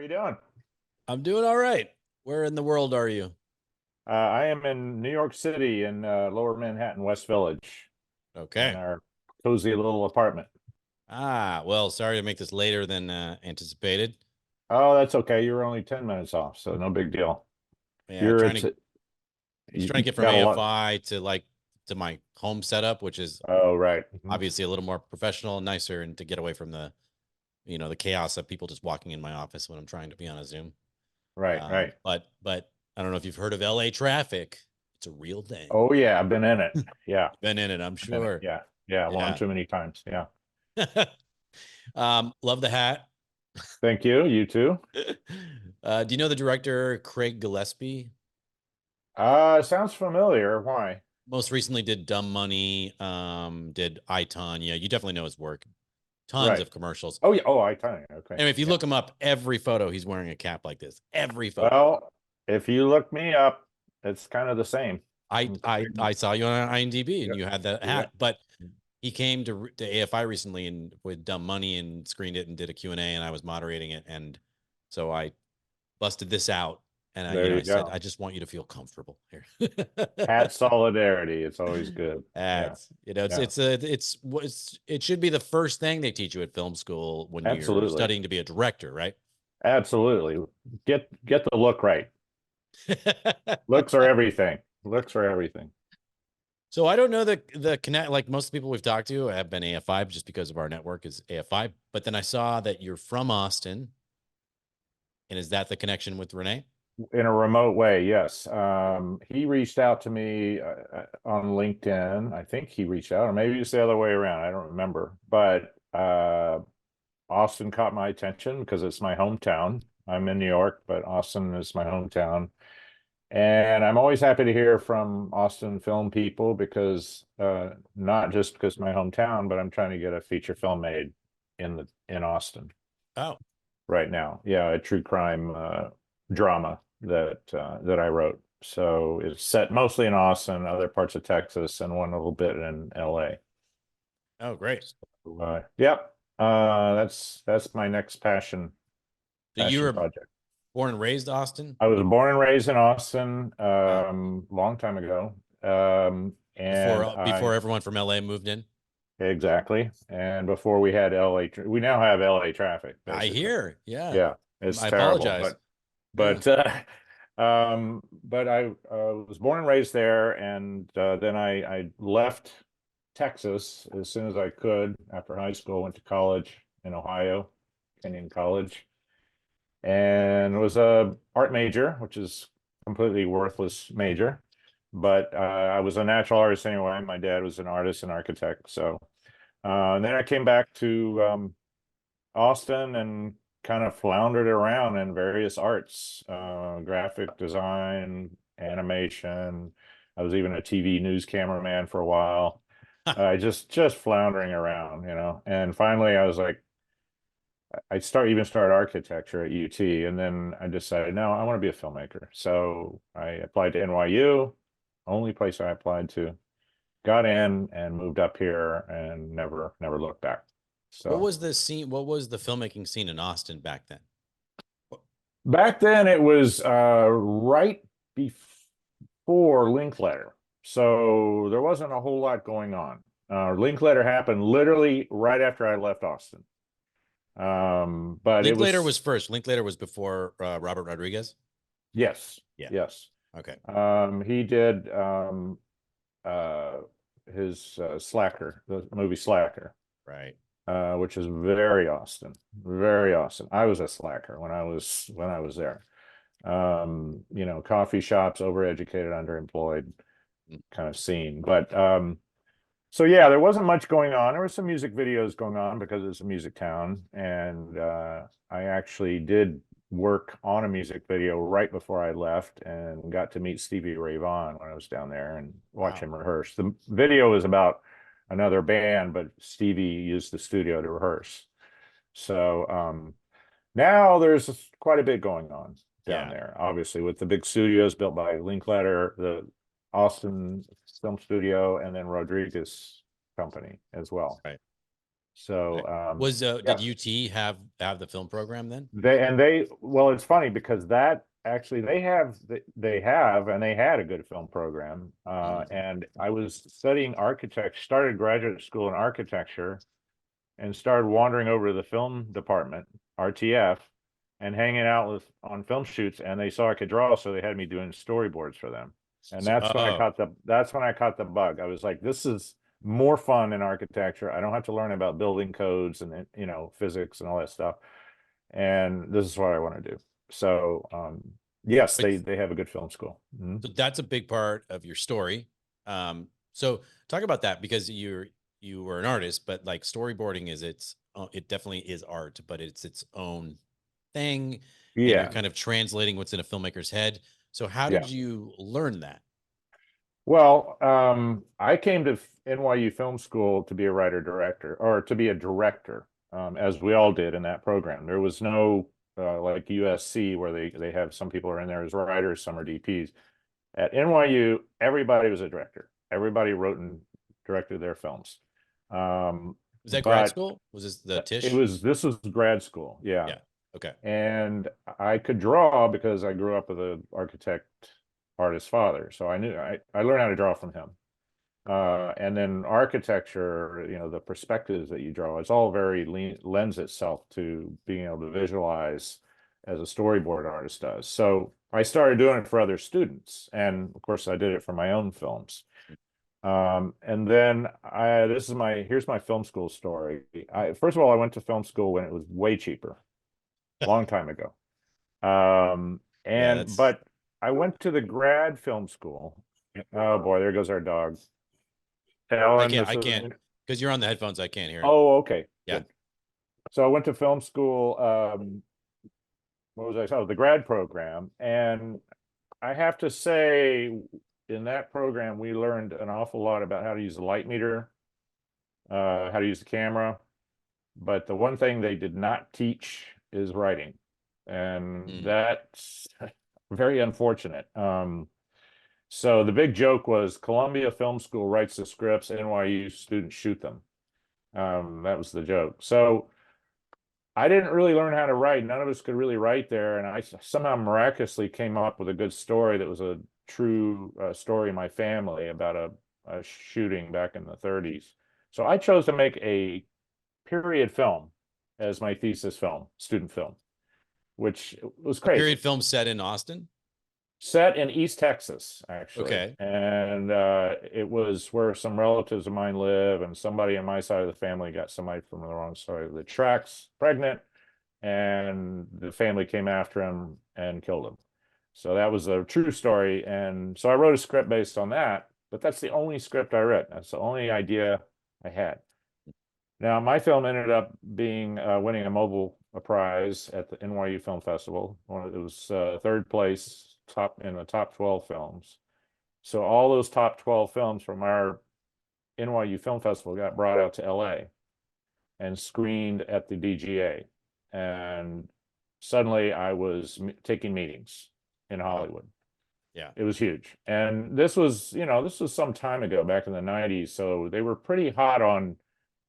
are you doing? I'm doing all right. Where in the world are you? I am in New York City in Lower Manhattan, West Village, in Okay. our cozy little apartment. Well, sorry to make this later than anticipated. Oh, that's okay. You were only 10 minutes off, so no big deal. Yeah, You're trying it's to just trying you to get from got a lot. AFI to my home setup, which is Oh, right. obviously a little more professional and nicer, and to get away from the chaos of people just walking in my office when I'm trying to be on a Zoom. Right, right. But I don't know if you've heard of LA traffic. It's a real thing. Oh yeah, I've been in it. Yeah, Been in it, I'm I've been in it. sure. Yeah, yeah, one Yeah. too many times. Yeah. Love the hat. Thank you. You too. Do you know the director Craig Gillespie? Sounds familiar. Why? Most recently did Dumb Money, did I, Tonya. You definitely know his work. Tons Right. of commercials. Oh yeah. Oh, I tell you. Okay. And if you Yeah. look him up, every photo he's wearing a cap like this. Every photo. Well, if you look me up, it's kind of the same. I saw you on IMDb and Yeah. you had that Yeah. hat, but he came to AFI recently and with Dumb Money and screened it and did a Q&A, and I was moderating it, and so I busted this out, and There I you said go. I just want you to feel comfortable here. Hat solidarity. It's always good. Yeah. Ads. Yeah. It should be the first thing they teach you at film school when you're Absolutely. studying to be a director, right? Absolutely. Get the look right. Looks are everything. Looks are everything. So I don't know the connect, like most people we've talked to have been AFI just because of our network is AFI. But then I saw that you're from Austin, and is that the connection with Rene? In a remote way, yes. He reached out to me on LinkedIn. I think he reached out, or maybe it's the other way around. I don't remember. But Austin caught my attention because it's my hometown. I'm in New York, but Austin is my hometown. And I'm always happy to hear from Austin film people because not just because my hometown, but I'm trying to get a feature film made in Austin Oh, right now. Yeah, a true crime drama that I wrote. So it's set mostly in Austin, other parts of Texas, and one little bit in LA. oh, great. So, yep. That's my next So you passion were project. born and raised Austin? I was born and raised in Austin, Wow. long time ago. Before And before I everyone from LA moved in? exactly. And before we had LA, we now have LA traffic, I basically. hear. Yeah. Yeah, it's I terrible. apologize. Yeah. But but I was born and raised there, and then I left Texas as soon as I could after high school. Went to college in Ohio, Kenyon College, and was a art major, which is completely worthless major. But I was a natural artist anyway. My dad was an artist and architect. So and then I came back to Austin and kind of floundered around in various arts, graphic design, animation. I was even a TV news cameraman for a while. Just floundering around, you know. And finally, I was like, even started architecture at UT, and then I decided, no, I want to be a filmmaker. So I applied to NYU, only place I applied to, got in and moved up here and never looked back. What So was the scene? What was the filmmaking scene in Austin back then? back then it was right before Linkletter. So there wasn't a whole lot going on. Linkletter happened literally right after I left Austin. But it Linklater was was first. Linklater was before Robert Rodriguez. yes, Yeah. yes. Okay. He did uh, his Slacker, the movie Slacker, Right. which is very Austin, very Austin. I was a slacker when I was there. You know, coffee shops, overeducated, underemployed kind of scene. But so yeah, there wasn't much going on. There were some music videos going on because it's a music town, and I actually did work on a music video right before I left, and got to meet Stevie Ray Vaughan when I was down there and watch Wow. him rehearse. The video was about another band, but Stevie used the studio to rehearse. So now there's quite a bit going on down Yeah. there, obviously, with the big studios built by Linkletter, the Austin Film Studio, and then Rodriguez Company as well. Right. So, Right. Was yeah, did UT have the film program then? well, it's funny because that actually they have, and they had a good film program. Mhm. And I was studying architecture, started graduate school in architecture, and started wandering over to the film department, RTF, and hanging out with on film shoots. And they saw I could draw, so they had me doing storyboards for them. And So, oh, that's when I caught the bug. I was like, this is more fun in architecture. I don't have to learn about building codes and physics and all that stuff. And this is what I want to do. So yes, but they have a good film school. Mhm. so that's a big part of your story. So talk about that because you were an artist, but like storyboarding is it definitely is art, but it's its own thing, and you're Yeah, kind of translating what's in a filmmaker's head. So how did yeah. you learn that? Well, I came to NYU Film School to be a writer director, or to be a director, as we all did in that program. There was no like USC where they have some people are in there as writers, some are DPs. At NYU, everybody was a director. Everybody wrote and directed their films. Was that grad But school? Was this the it Tisch? was this was grad school, yeah. Yeah. Okay. And I could draw because I grew up with an architect artist father. So I learned how to draw from him. And then architecture, the perspectives that you draw, it's all very lends itself to being able to visualize as a storyboard artist does. So I started doing it for other students. And of course, I did it for my own films. And then here's my film school story. First of all, I went to film school when it was way cheaper, long time ago. Yeah, But I went to the grad film school. Oh boy, there goes our dog. Ellen, I can't because you're on the headphones. I can't hear it. oh, okay, Yeah. good. So I went to film school, what was I saying? Oh, the grad program. And I have to say, in that program, we learned an awful lot about how to use the light meter, how to use the camera. But the one thing they did not teach is writing. And Mm. that's very unfortunate. So the big joke was Columbia Film School writes the scripts, NYU students shoot them. That was the joke. So I didn't really learn how to write. None of us could really write there, and I somehow miraculously came up with a good story that was a true story in my family about a shooting back in the 30s. So I chose to make a period film as my thesis film, student film, which was A period crazy. film set in Austin. Set in East Texas, actually. Okay. And it was where some relatives of mine live, and somebody on my side of the family got somebody from the wrong side of the tracks pregnant, and the family came after him and killed him. So that was a true story. And so I wrote a script based on that, but that's the only script I wrote. That's the only idea I had. Now, my film ended up being winning a prize at the NYU Film Festival. It was third place top in the top 12 films. So all those top 12 films from our NYU Film Festival got brought out to LA and screened at the DGA. And suddenly I was taking meetings in Wow. Hollywood. Yeah. It was huge. And this was some time ago, back in the 90s. So they were pretty hot on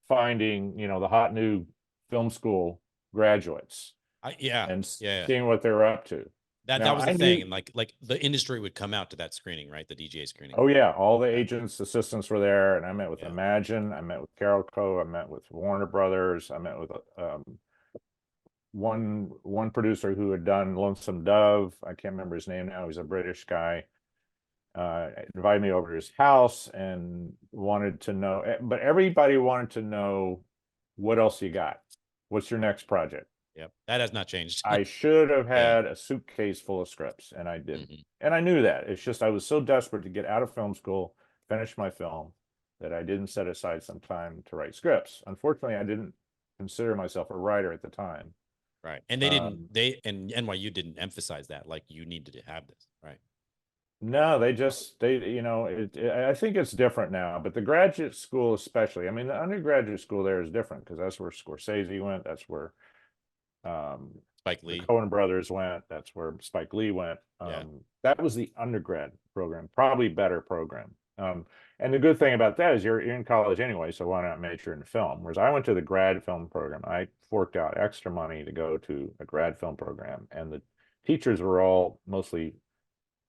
finding, the hot new film school graduates Yeah. and Yeah. seeing what they were up to. That Now was the I thing, knew, and like the industry would come out to that screening, right? The DJ screening. oh yeah, all the Yeah. agents, assistants were there, and I met with Yeah. Imagine, I met with Carol Co, I met with Warner Brothers, I met with one producer who had done Lonesome Dove. I can't remember his name now. He's a British guy. Invited me over to his house and wanted to know, but everybody wanted to know what else you got. What's your next project? Yep. That has not changed. I should have Yeah. had a suitcase full of scripts, and I didn't. Mhm. And I knew that. It's just I was so desperate to get out of film school, finish my film, that I didn't set aside some time to write scripts. Unfortunately, I didn't consider myself a writer at the time. Right. And Um, they and NYU didn't emphasize that like you needed to have this, right? no, I think it's different now, but the graduate school especially, I mean, the undergraduate school there is different because that's where Scorsese went, that's where Spike the Lee. Coen brothers went, that's where Spike Lee went. Yeah. That was the undergrad program, probably better program. And the good thing about that is you're in college anyway, so why not major in film? Whereas I went to the grad film program. I forked out extra money to go to a grad film program, and the teachers were all mostly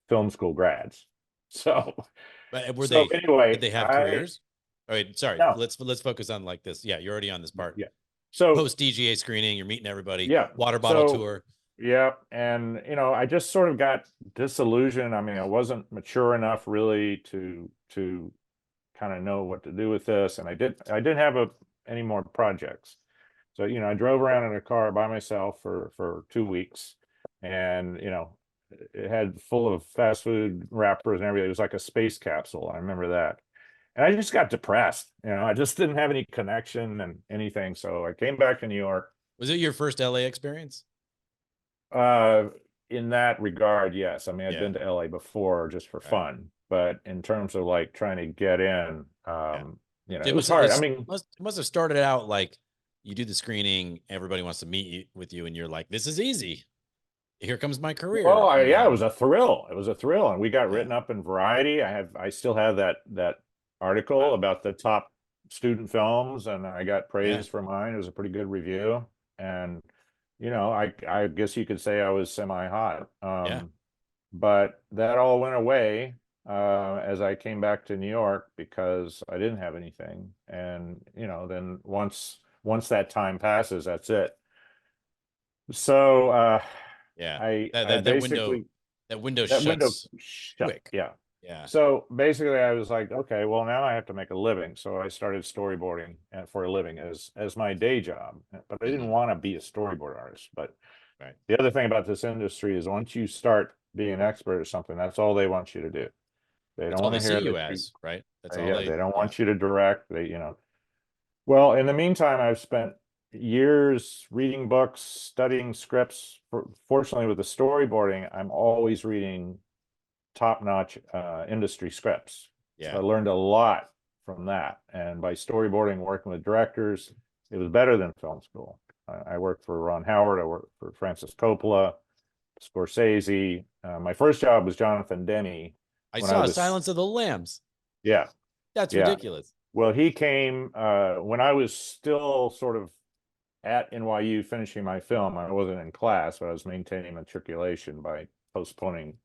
film school grads. So, But so did anyway, they have I careers? All right, sorry. no, Let's focus on like this. Yeah, you're already on this part. yeah. So Post DGA screening, you're meeting everybody. yeah, Water bottle so tour. yeah, and I just sort of got disillusioned. I mean, I wasn't mature enough really to kind of know what to do with this, and I didn't have any more projects. So, I drove around in a car by myself for 2 weeks, and it had full of fast food wrappers and everything. It was like a space capsule. I remember that. And I just got depressed. I just didn't have any connection and anything. So I came back to New York. Was it your first LA experience? Uh, in that regard, yes. I mean, I'd Yeah. been to LA before just for Right. fun, but in terms of like trying to get in, Yeah. it was hard. I mean, it must have started out like you do the screening, everybody wants to meet with you, and you're like, this is easy. Here comes my career. well, And yeah, it then, was a thrill. It was a thrill, and we got yeah, written up in Variety. I still have that article wow, about the top student films, and I got yeah, praised for mine. It was a pretty good review, and I guess you could say I was semi-hot. yeah. But that all went away as I came back to New York because I didn't have anything, and then once that time passes, that's it. So Yeah. I basically That window that window shuts shut. quick. Yeah. Yeah. So basically, I was like, okay, well now I have to make a living. So I started storyboarding for a living as my day job. But I didn't Mhm. want to be a storyboard artist. But Right. the other thing about this industry is once you start being an expert at something, that's all they want you to do. They That's don't all want they to see hear you that you, as, right? That's all yeah, they don't yeah. want you to direct. Well, in the meantime, I've spent years reading books, studying scripts. Fortunately, with the storyboarding, I'm always reading top-notch industry scripts. So Yeah. I learned a lot from that. And by storyboarding, working with directors, it was better than film school. I worked for Ron Howard. I worked for Francis Coppola, Scorsese. My first job was Jonathan Demme I when I saw was, Silence of the Lambs. yeah, That's yeah. ridiculous. Well, he came when I was still sort of at NYU finishing my film. I wasn't in class, but I was maintaining matriculation by postponing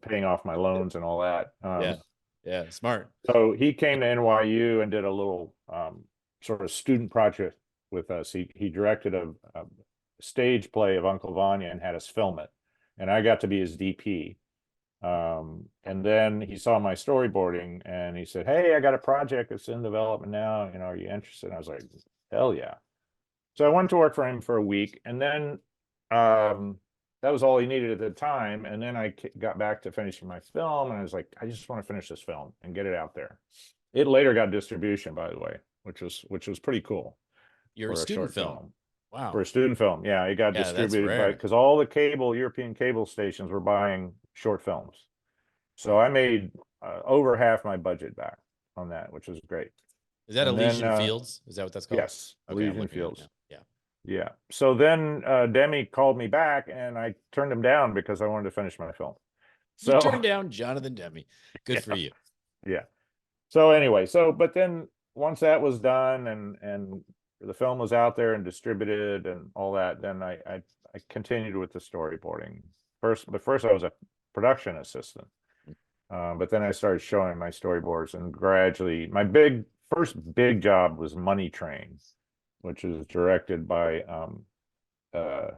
paying off my loans and all that. Yeah. Yeah. Smart. So he came to NYU and did a little sort of student project with us. He directed a stage play of Uncle Vanya and had us film it, and I got to be his DP. And then he saw my storyboarding and he said, "Hey, I got a project that's in development now. Are you interested?" And I was like, "Hell yeah!" So I went to work for him for a week, and then um, that was all he needed at the time. And then I got back to finishing my film, and I was like, I just want to finish this film and get it out there. It later got distribution, by the way, which was pretty cool You're a for a student short film. film. For Wow. a student film, yeah, it got Yeah, that's distributed by rare. because all the European cable stations were buying short films. So I made over half my budget back on that, which was great. Is that And then Elysian Fields? Is that what that's called? yes, Okay, I'm Elysian looking at it now. Fields. Yeah. Yeah. So then Demi called me back and I turned him down because I wanted to finish my film. You So turned down Jonathan Demme. Good for yeah, you. yeah. So anyway, but then once that was done and the film was out there and distributed and all that, then I continued with the storyboarding. First I was a production assistant. But then I started showing my storyboards and gradually my first big job was Money Train, which is directed by uh,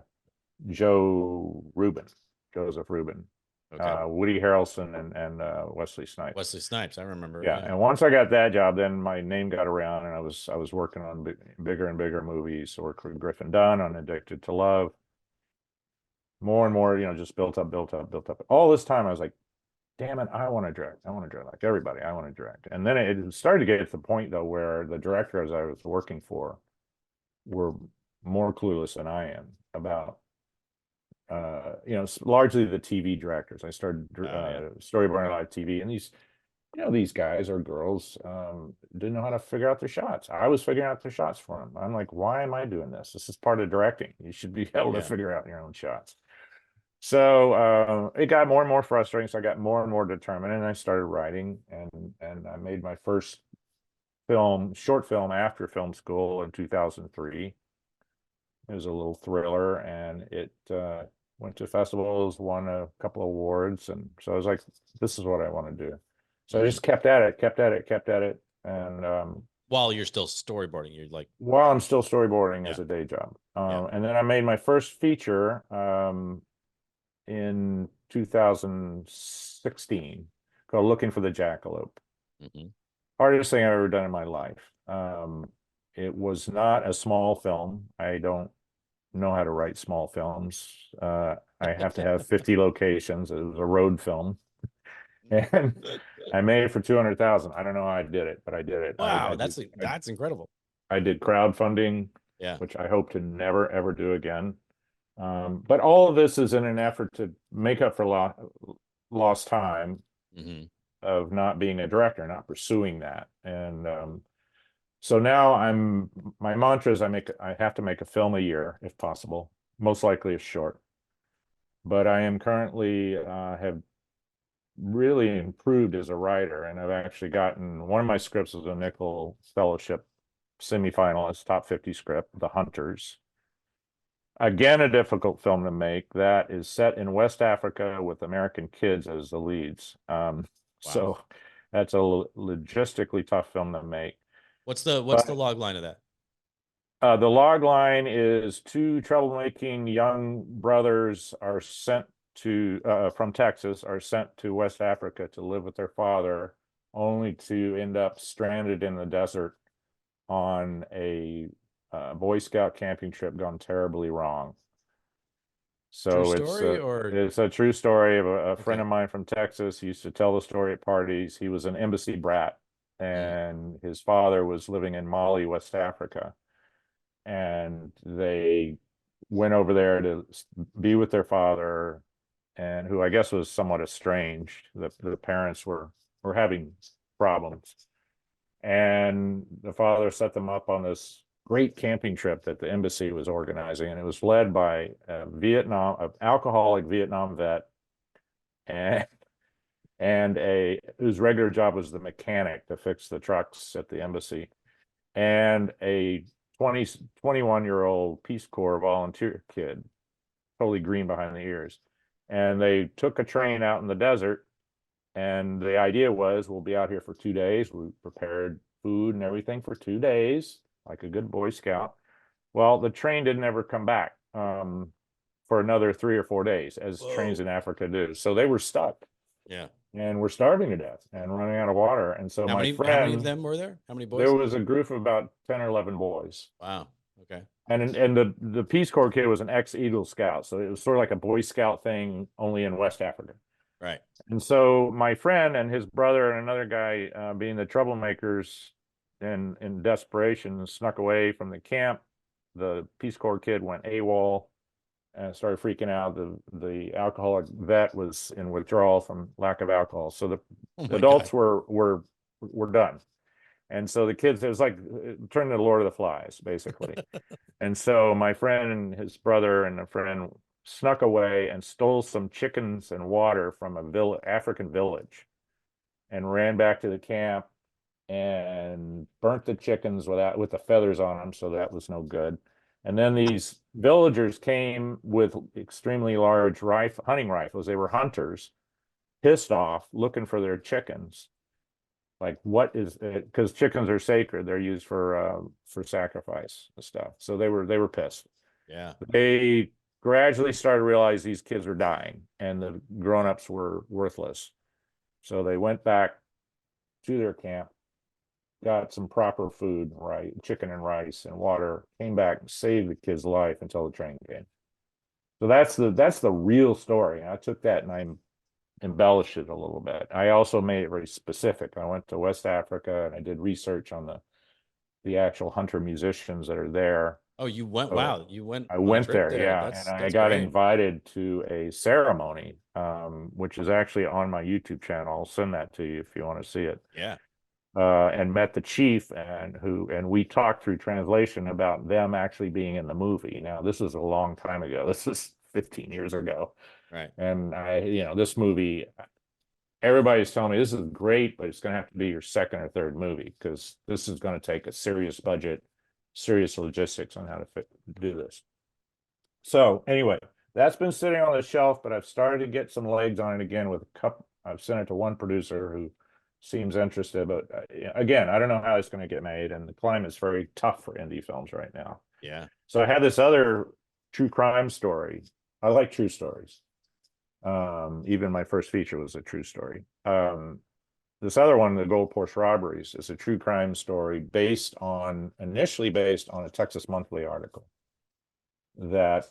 Joe Rubin, Joseph Rubin, Okay. Woody Harrelson, and Wesley Snipes. Wesley Snipes, I remember. Yeah, Yeah. and once I got that job, then my name got around, and I was working on bigger and bigger movies. I worked with Griffin Dunn on Addicted to Love. More and more, just built up, built up, built up. All this time, I was like, damn it, I want to direct. I want to direct like everybody. I want to direct. And then it started to get to the point though where the directors I was working for were more clueless than I am about largely the TV directors. I started Oh, yeah. storyboarding a lot of TV, and these guys or girls didn't know how to figure out their shots. I was figuring out their shots for them. I'm like, why am I doing this? This is part of directing. You should be able to Yeah. figure out your own shots. So it got more and more frustrating. So I got more and more determined, and I started writing, and I made my first short film after film school in 2003. It was a little thriller, and it went to festivals, won a couple of awards, and so I was like, "This is what I want to do." So I Hmm. just kept at it, kept at it, kept at it, and While you're still storyboarding, you're like, while I'm still storyboarding yeah, as a day job. yeah. And then I made my first feature in 2016 called "Looking for the Jackalope." Hmm. Hardest thing I've ever done in my life. It was not a small film. I don't know how to write small films. I have to have 50 locations. It was a road film, and I made it for 200,000. I don't know how I did it, but I did it. Wow, that's incredible. I did crowdfunding, Yeah. which I hope to never ever do again. But all of this is in an effort to make up for lost time Hmm. of not being a director, not pursuing that. And so now my mantra is I have to make a film a year if possible, most likely a short. But I am currently have really improved as a writer, and I've actually gotten one of my scripts was a Nickel Fellowship semifinalist, top 50 script, The Hunters. Again, a difficult film to make. That is set in West Africa with American kids as the leads. Wow. So that's a logistically tough film to make. What's the But log line of that? the log line is two troublemaking young brothers are sent to from Texas are sent to West Africa to live with their father, only to end up stranded in the desert on a Boy Scout camping trip gone terribly wrong. True So story or it's a true story of a friend okay. of mine from Texas. He used to tell the story at parties. He was an embassy brat, Mm. and his father was living in Mali, West Africa, and they went over there to be with their father, and who I guess was somewhat estranged. The parents were having problems, and the father set them up on this great camping trip that the embassy was organizing, and it was led by an alcoholic Vietnam vet, and whose regular job was the mechanic to fix the trucks at the embassy, and a 21-year-old Peace Corps volunteer kid, totally green behind the ears. And they took a train out in the desert, and the idea was we'll be out here for 2 days. We prepared food and everything for 2 days, like a good Boy Scout. Well, the train didn't ever come back for another 3 or 4 days, as trains Whoa. in Africa do. So they were stuck Yeah. and were starving to death and running out of water. And so my How many of friend, them were there? How many there boys? was a group of about 10 or 11 boys. Wow. Okay. And the Peace Corps kid was an ex-Eagle Scout. So it was sort of like a Boy Scout thing, only in West Africa. Right. And so my friend and his brother and another guy, being the troublemakers and in desperation, snuck away from the camp. The Peace Corps kid went AWOL and started freaking out. The alcoholic vet was in withdrawal from lack of alcohol. So Oh the my God. adults were done. And so the kids, it was like turning to the Lord of the Flies, basically. And so my friend and his brother and a friend snuck away and stole some chickens and water from a African village, and ran back to the camp and burnt the chickens with the feathers on them, so that was no good. And then these villagers came with extremely large hunting rifles. They were hunters, pissed off, looking for their chickens. Like, what is it? Because chickens are sacred; they're used for sacrifice and stuff. So they were pissed. Yeah. They gradually started to realize these kids were dying and the grown-ups were worthless. So they went back to their camp, got some proper food, right, chicken and rice and water, came back, saved the kid's life until the train came. So that's the real story. I took that and I embellished it a little bit. I also made it very specific. I went to West Africa and I did research on the actual hunter musicians that are there. Oh, you went. So Wow. You went I on a went trip there, there. yeah, and That's I that's got great. invited to a ceremony, which is actually on my YouTube channel. I'll send that to you if you want to see it. Yeah. And met the chief and we talked through translation about them actually being in the movie. Now, this is a long time ago. This is 15 years ago. Right. And this movie, everybody's telling me this is great, but it's going to have to be your second or third movie because this is going to take a serious budget, serious logistics on how to do this. So anyway, that's been sitting on the shelf, but I've started to get some legs on it again with a couple. I've sent it to one producer who seems interested, but again, I don't know how it's going to get made, and the climate's very tough for indie films right now. Yeah. So I had this other true crime story. I like true stories. Even my first feature was a true story. This other one, the Gold Porsche robberies, is a true crime story initially based on a Texas Monthly article that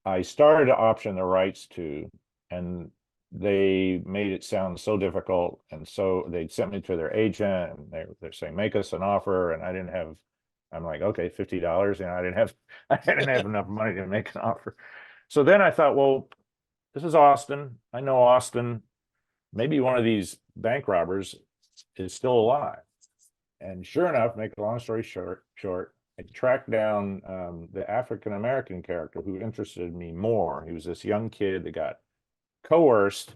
I started to option the rights to, and they made it sound so difficult, and so they sent me to their agent, and they're saying make us an offer, and I'm like, okay, $50, I didn't have enough money to make an offer. So then I thought, well, this is Austin. I know Austin. Maybe one of these bank robbers is still alive. And sure enough, make a long story short, I tracked down the African American character who interested me more. He was this young kid that got coerced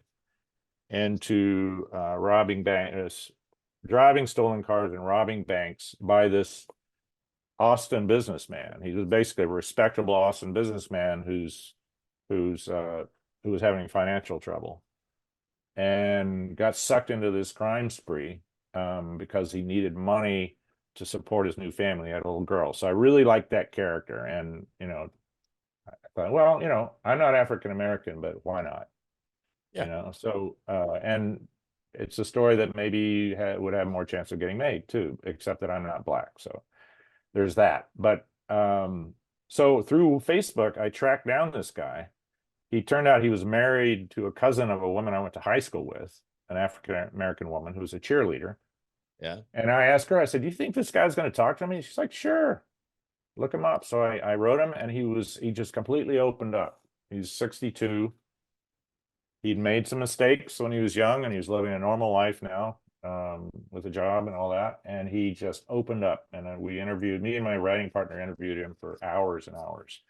into driving stolen cars and robbing banks by this Austin businessman. He was basically a respectable Austin businessman who was having financial trouble and got sucked into this crime spree because he needed money to support his new family. He had a little girl. So I really liked that character. And, I thought, well, I'm not African American, but why not? Yeah. So, and it's a story that maybe would have more chance of getting made too, except that I'm not Black. So there's that. But so through Facebook, I tracked down this guy. He turned out he was married to a cousin of a woman I went to high school with, an African American woman who was a cheerleader. Yeah. And I asked her, I said, do you think this guy's going to talk to me? She's like, sure, look him up. So I wrote him, and he just completely opened up. He's 62. He'd made some mistakes when he was young, and he was living a normal life now with a job and all that. And he just opened up, and me and my writing partner interviewed him for hours and hours.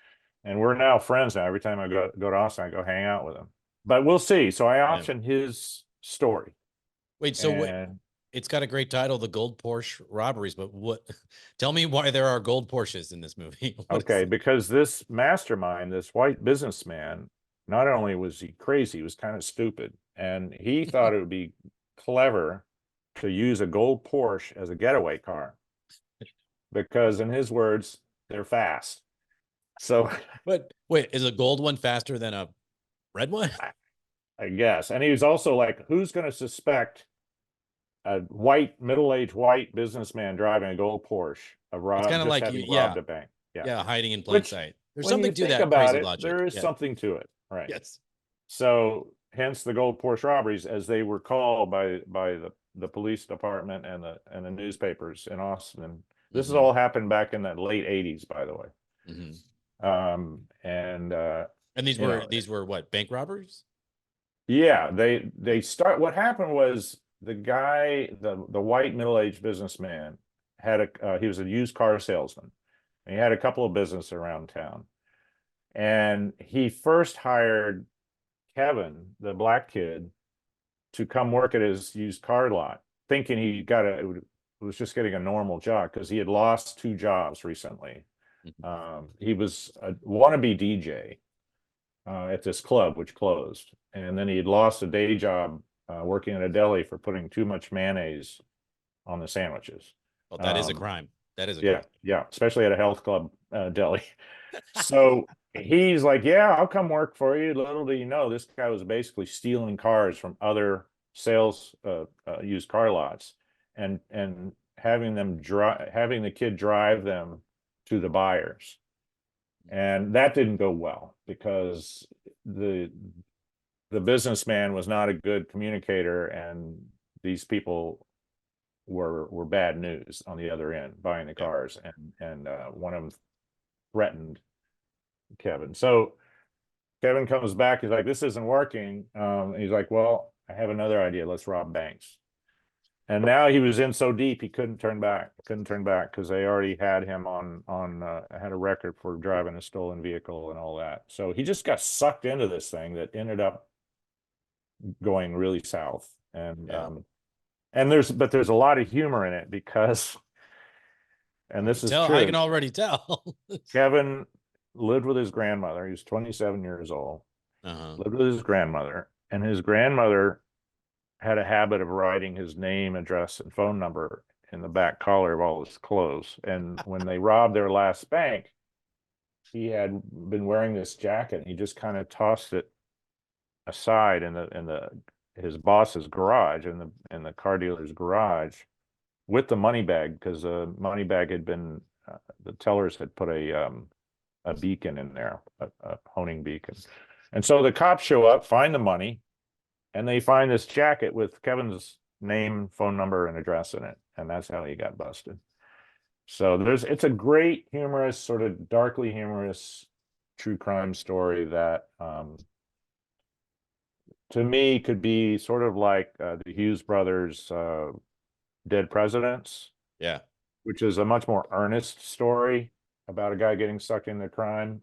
And we're now friends now. Every time I go to Austin, I go hang out with him. But we'll see. So I optioned his story. Wait, so it's got a great title, The Gold Porsche Robberies, but tell me why there are gold Porsches in this movie. Okay, because this mastermind, this white businessman, not only was he crazy, he was kind of stupid. And he thought it would be clever to use a gold Porsche as a getaway car. Because in his words, they're fast. So, but wait, is a gold one faster than a red one? I guess. And he was also like, who's going to suspect a middle-aged white businessman driving a gold Porsche It's kind of like, robbed a bank? Yeah, hiding in plain sight. There's something to that about crazy it, logic. there is something to it, right? Yes. So hence the gold Porsche robberies, as they were called by the police department and the newspapers in Austin. And this has all happened back in the late 80s, by the way. And these were what, bank robberies? Yeah, what happened was the guy, the white middle-aged businessman he was a used car salesman, and he had a couple of businesses around town. And he first hired Kevin, the Black kid, to come work at his used car lot, thinking was just getting a normal job because he had lost 2 jobs recently. He was a wannabe DJ at this club, which closed. And then he had lost a day job working at a deli for putting too much mayonnaise on the sandwiches. Well, that is a crime. That is a crime. Yeah, especially at a health club deli. So he's like, yeah, I'll come work for you. Little do you know, this guy was basically stealing cars from other sales used car lots and having the kid drive them to the buyers. And that didn't go well because the businessman was not a good communicator, and these people were bad news on the other end buying the cars, and one of them threatened Kevin. So Kevin comes back, he's like, this isn't working. He's like, well, I have another idea, let's rob banks. And now he was in so deep he couldn't turn back. Couldn't turn back because they already had him had a record for driving a stolen vehicle and all that. So he just got sucked into this thing that ended up going really south. Yeah. And there's a lot of humor in it because, and this is I true, can already tell. Kevin lived with his grandmother. He was 27 years old, Uh-huh. lived with his grandmother, and his grandmother had a habit of writing his name, address, and phone number in the back collar of all his clothes. And when they robbed their last bank, he had been wearing this jacket and he just kind of tossed it aside in the his boss's garage, in the car dealer's garage, with the money bag, because the money bag had been the tellers had put a beacon in there, a honing beacon. And so the cops show up, find the money, and they find this jacket with Kevin's name, phone number, and address in it. And that's how he got busted. So it's a great humorous, sort of darkly humorous true crime story that to me could be sort of like the Hughes brothers Dead Presidents, Yeah. which is a much more earnest story about a guy getting sucked into crime,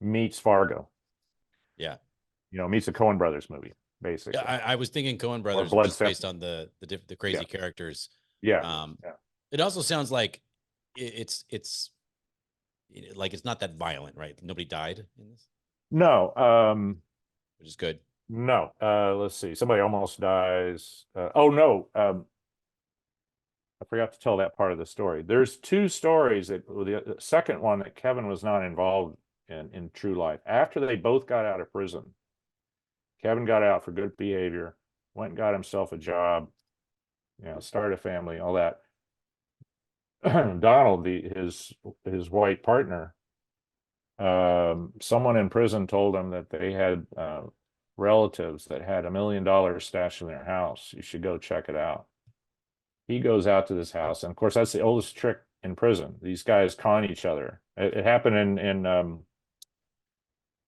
meets Fargo. Yeah. Meets a Coen Brothers movie, Yeah. basically. I was thinking Coen Or Brothers Blood just based Simple. on the crazy characters. Yeah. Um, Yeah. it also sounds like it's like it's not that violent, right? Nobody died in this, No, which is good. no. Let's see. Somebody almost dies. Oh no. I forgot to tell that part of the story. There's two stories that the second one that Kevin was not involved in true life. After they both got out of prison, Kevin got out for good behavior, went and got himself a job, started a family, all that. Donald, his white partner, someone in prison told him that they had relatives that had $1 million stashed in their house. You should go check it out. He goes out to this house, and of course, that's the oldest trick in prison. These guys con each other. It happened in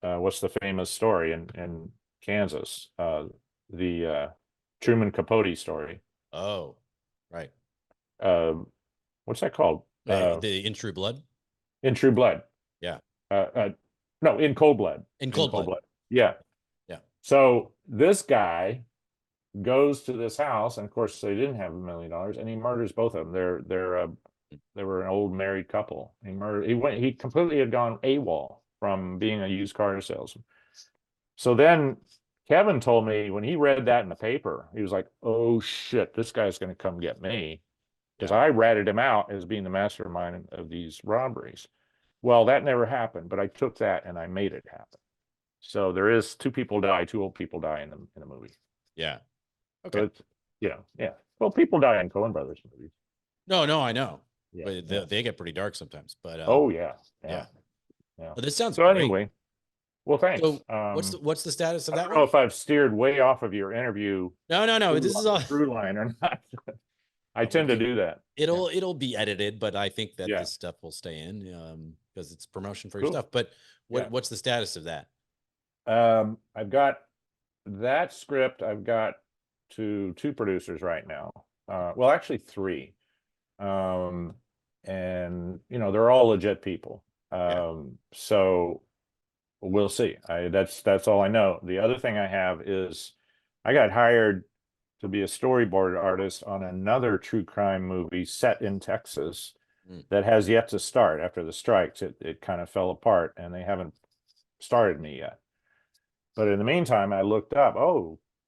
what's the famous story in Kansas? The Truman Capote story. Oh, right. Um, what's that called? The In True Blood. In True Blood. Yeah. No, In Cold Blood. In In Cold Cold Blood. Blood. Yeah. Yeah. So this guy goes to this house, and of course they didn't have $1 million, and he murders both of them. They were an old married couple. He completely had gone AWOL from being a used car salesman. So then Kevin told me when he read that in the paper, he was like, "Oh shit, this guy's going to come get me," because Yeah. I ratted him out as being the mastermind of these robberies. Well, that never happened, but I took that and I made it happen. So there is two people die, two old people die in the movie. Yeah. So Okay. it's, yeah. Well, people die in Coen Brothers movies. No, I know, Yeah, but yeah. they get pretty dark sometimes. But Oh yeah, yeah. yeah. But this sounds So great. anyway, well, thanks. So what's the status of I that don't know one? if I've steered way off of your interview No. This is all. through line or not. I We'll tend to keep, do that. it'll be edited, but I think that Yeah. this stuff will stay in because it's promotion for your Cool. stuff. But Yeah. what's the status of that? I've got that script. I've got to two producers right now. Well, actually three. And they're all legit people. Yeah. So we'll see. That's all I know. The other thing I have is I got hired to be a storyboard artist on another true crime movie set in Texas Mm. that has yet to start after the strikes. It kind of fell apart and they haven't started me yet. But in the meantime, I looked up,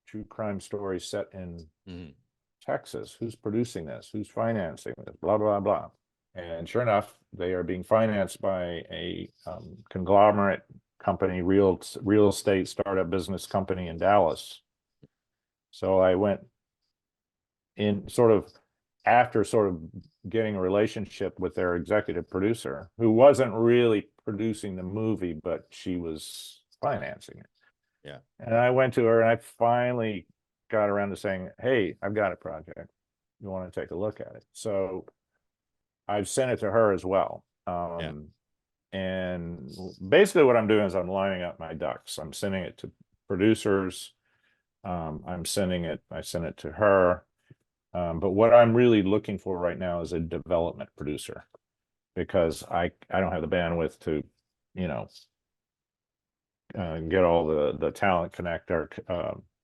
true crime story set in Mhm. Texas. Who's producing this? Who's financing this? Blah, blah, blah. And sure enough, they are being financed by a conglomerate company, real estate startup business company in Dallas. So I went in after getting a relationship with their executive producer, who wasn't really producing the movie, but she was financing it. Yeah. And I went to her and I finally got around to saying, "Hey, I've got a project. You want to take a look at it?" So I've sent it to her as well. And basically what I'm doing is I'm lining up my ducks. I'm sending it to producers. I sent it to her. But what I'm really looking for right now is a development producer, because I don't have the bandwidth to, you know, get all the talent connector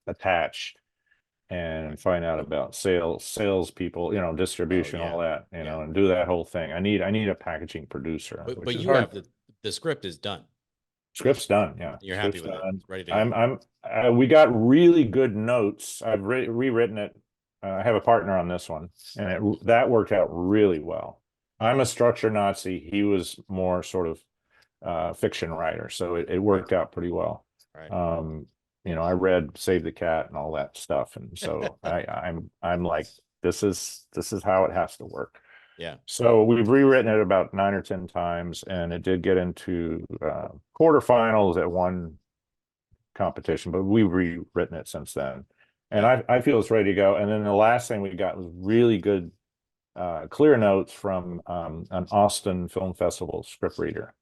attached and find out about salespeople, you know, distribution, yeah. all that, you Yeah. know, and do that whole thing. I need a packaging producer, But which is you hard. have the script is done. Script's done, yeah. You're happy Script's with it. done. It's ready to go. We got really good notes. I've rewritten it. I have a partner on this one, and that worked out really well. I'm a structure Nazi. He was more sort of fiction writer, so it worked out pretty well. Right. You know, I read Save the Cat and all that stuff, and so I'm like, this is how it has to work. Yeah. So we've rewritten it about 9 or 10 times, and it did get into quarterfinals at one competition, but we've rewritten it since then. And Yeah. I feel it's ready to go. And then the last thing we got was really good clear notes from an Austin Film Festival script reader.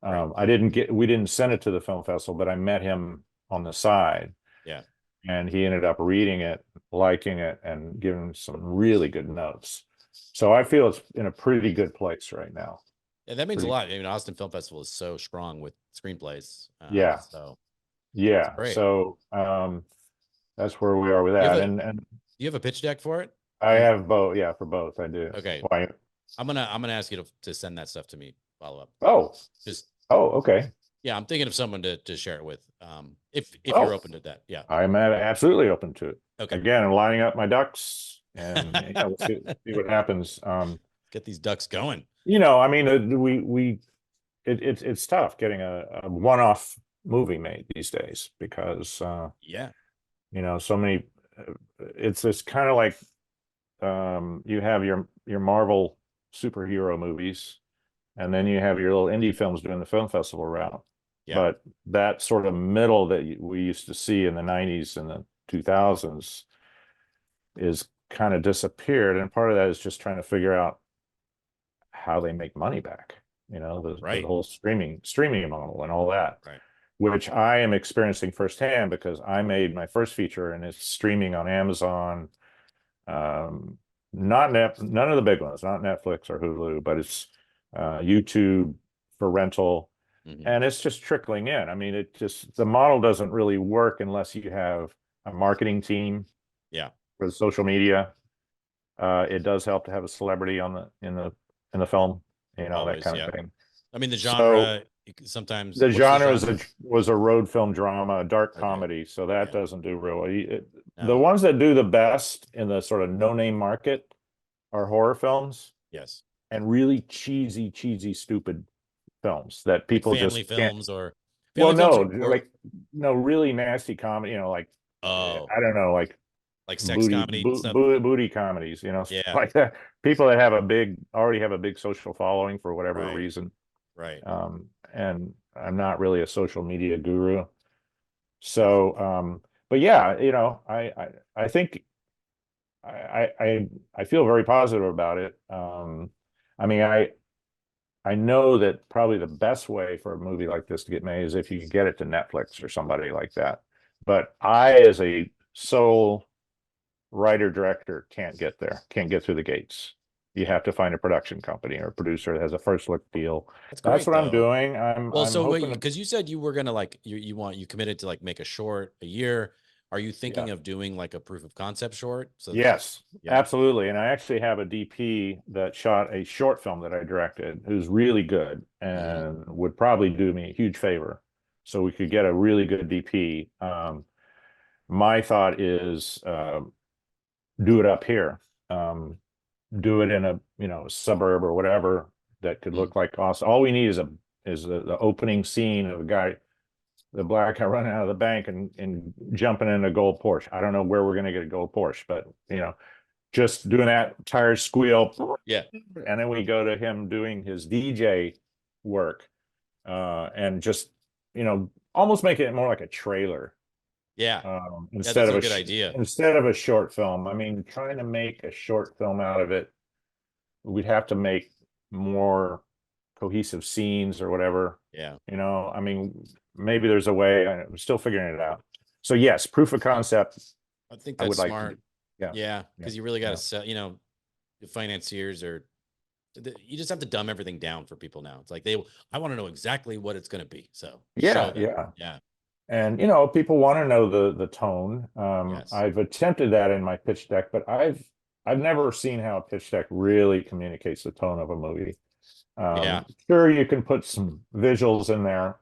We didn't send it to the film festival, but I met him on the side. Yeah. And he ended up reading it, liking it, and giving some really good notes. So I feel it's in a pretty good place right now. Yeah, that means a lot. I mean, Austin Film Festival is so strong with screenplays. Yeah. So yeah. great. So that's where we are with that. And you have a pitch deck for it? I have both. Yeah, for both. I do. Okay. Why? I'm gonna ask you to send that stuff to me. Follow up. Oh. Just. Oh, okay. Yeah, I'm thinking of someone to share it with. If you're open to that, yeah. I'm absolutely open to it. Okay. Again, I'm lining up my ducks, and we'll see what happens. Get these ducks going. You know, I mean, it's tough getting a one-off movie made these days, because yeah, you know, so many. It's this kind of like you have your Marvel superhero movies, and then you have your little indie films doing the film festival route. Yeah. But that sort of middle that we used to see in the 90s and the 2000s is kind of disappeared. And part of that is just trying to figure out how they make money back, you know, the whole streaming model and all that, right. which I am experiencing firsthand, because I made my first feature and it's streaming on Amazon. None of the big ones, not Netflix or Hulu, but it's YouTube for rental. Mm-hmm. And it's just trickling in. I mean, the model doesn't really work unless you have a marketing team. Yeah. For the social media. It does help to have a celebrity in the film, you know, always, that kind of thing. I mean, the genre sometimes the genre was a road film drama, a dark comedy, so that doesn't do real well. The ones that do the best in the sort of no-name market are horror films. Yes. And really cheesy, stupid films that people like family just films can't. Or well, no, like no really nasty comedy, you know, like I don't know, like sex comedy, booty comedies, you know, like that. People that already have a big social following for whatever reason. Right. And I'm not really a social media guru. So, but yeah, you know, I think I feel very positive about it. I mean, I know that probably the best way for a movie like this to get made is if you can get it to Netflix or somebody like that. But I, as a sole writer director, can't get through the gates. You have to find a production company or a producer that has a first look deal. That's what I'm doing. I'm hoping because you said you were gonna like you committed to like make a short a year. Are you thinking of doing like a proof of concept short? So yes, absolutely. And I actually have a DP that shot a short film that I directed, who's really good and would probably do me a huge favor. So we could get a really good DP. My thought is do it up here. Do it in a, you know, suburb or whatever that could look like Austin. All we need is the opening scene of the black guy running out of the bank and jumping in a gold Porsche. I don't know where we're going to get a gold Porsche, but you know, just doing that, tires squeal. Yeah. And then we go to him doing his DJ work, and just, you know, almost make it more like a trailer. Yeah. Instead of a good idea. Instead of a short film. I mean, trying to make a short film out of it, we'd have to make more cohesive scenes or whatever. Yeah. You know, I mean, maybe there's a way. I'm still figuring it out. So yes, proof of concept. I think that's smart. Yeah. Yeah, Yeah. because you really got to Yeah. sell. The financiers are. You just have to dumb everything down for people now. It's like I want to know exactly what it's going to be. So show Yeah. them. Yeah. Yeah. And people want to know the tone. Yes. I've attempted that in my pitch deck, but I've never seen how a pitch deck really communicates the tone of a movie. Yeah. Sure, you can put some visuals in there,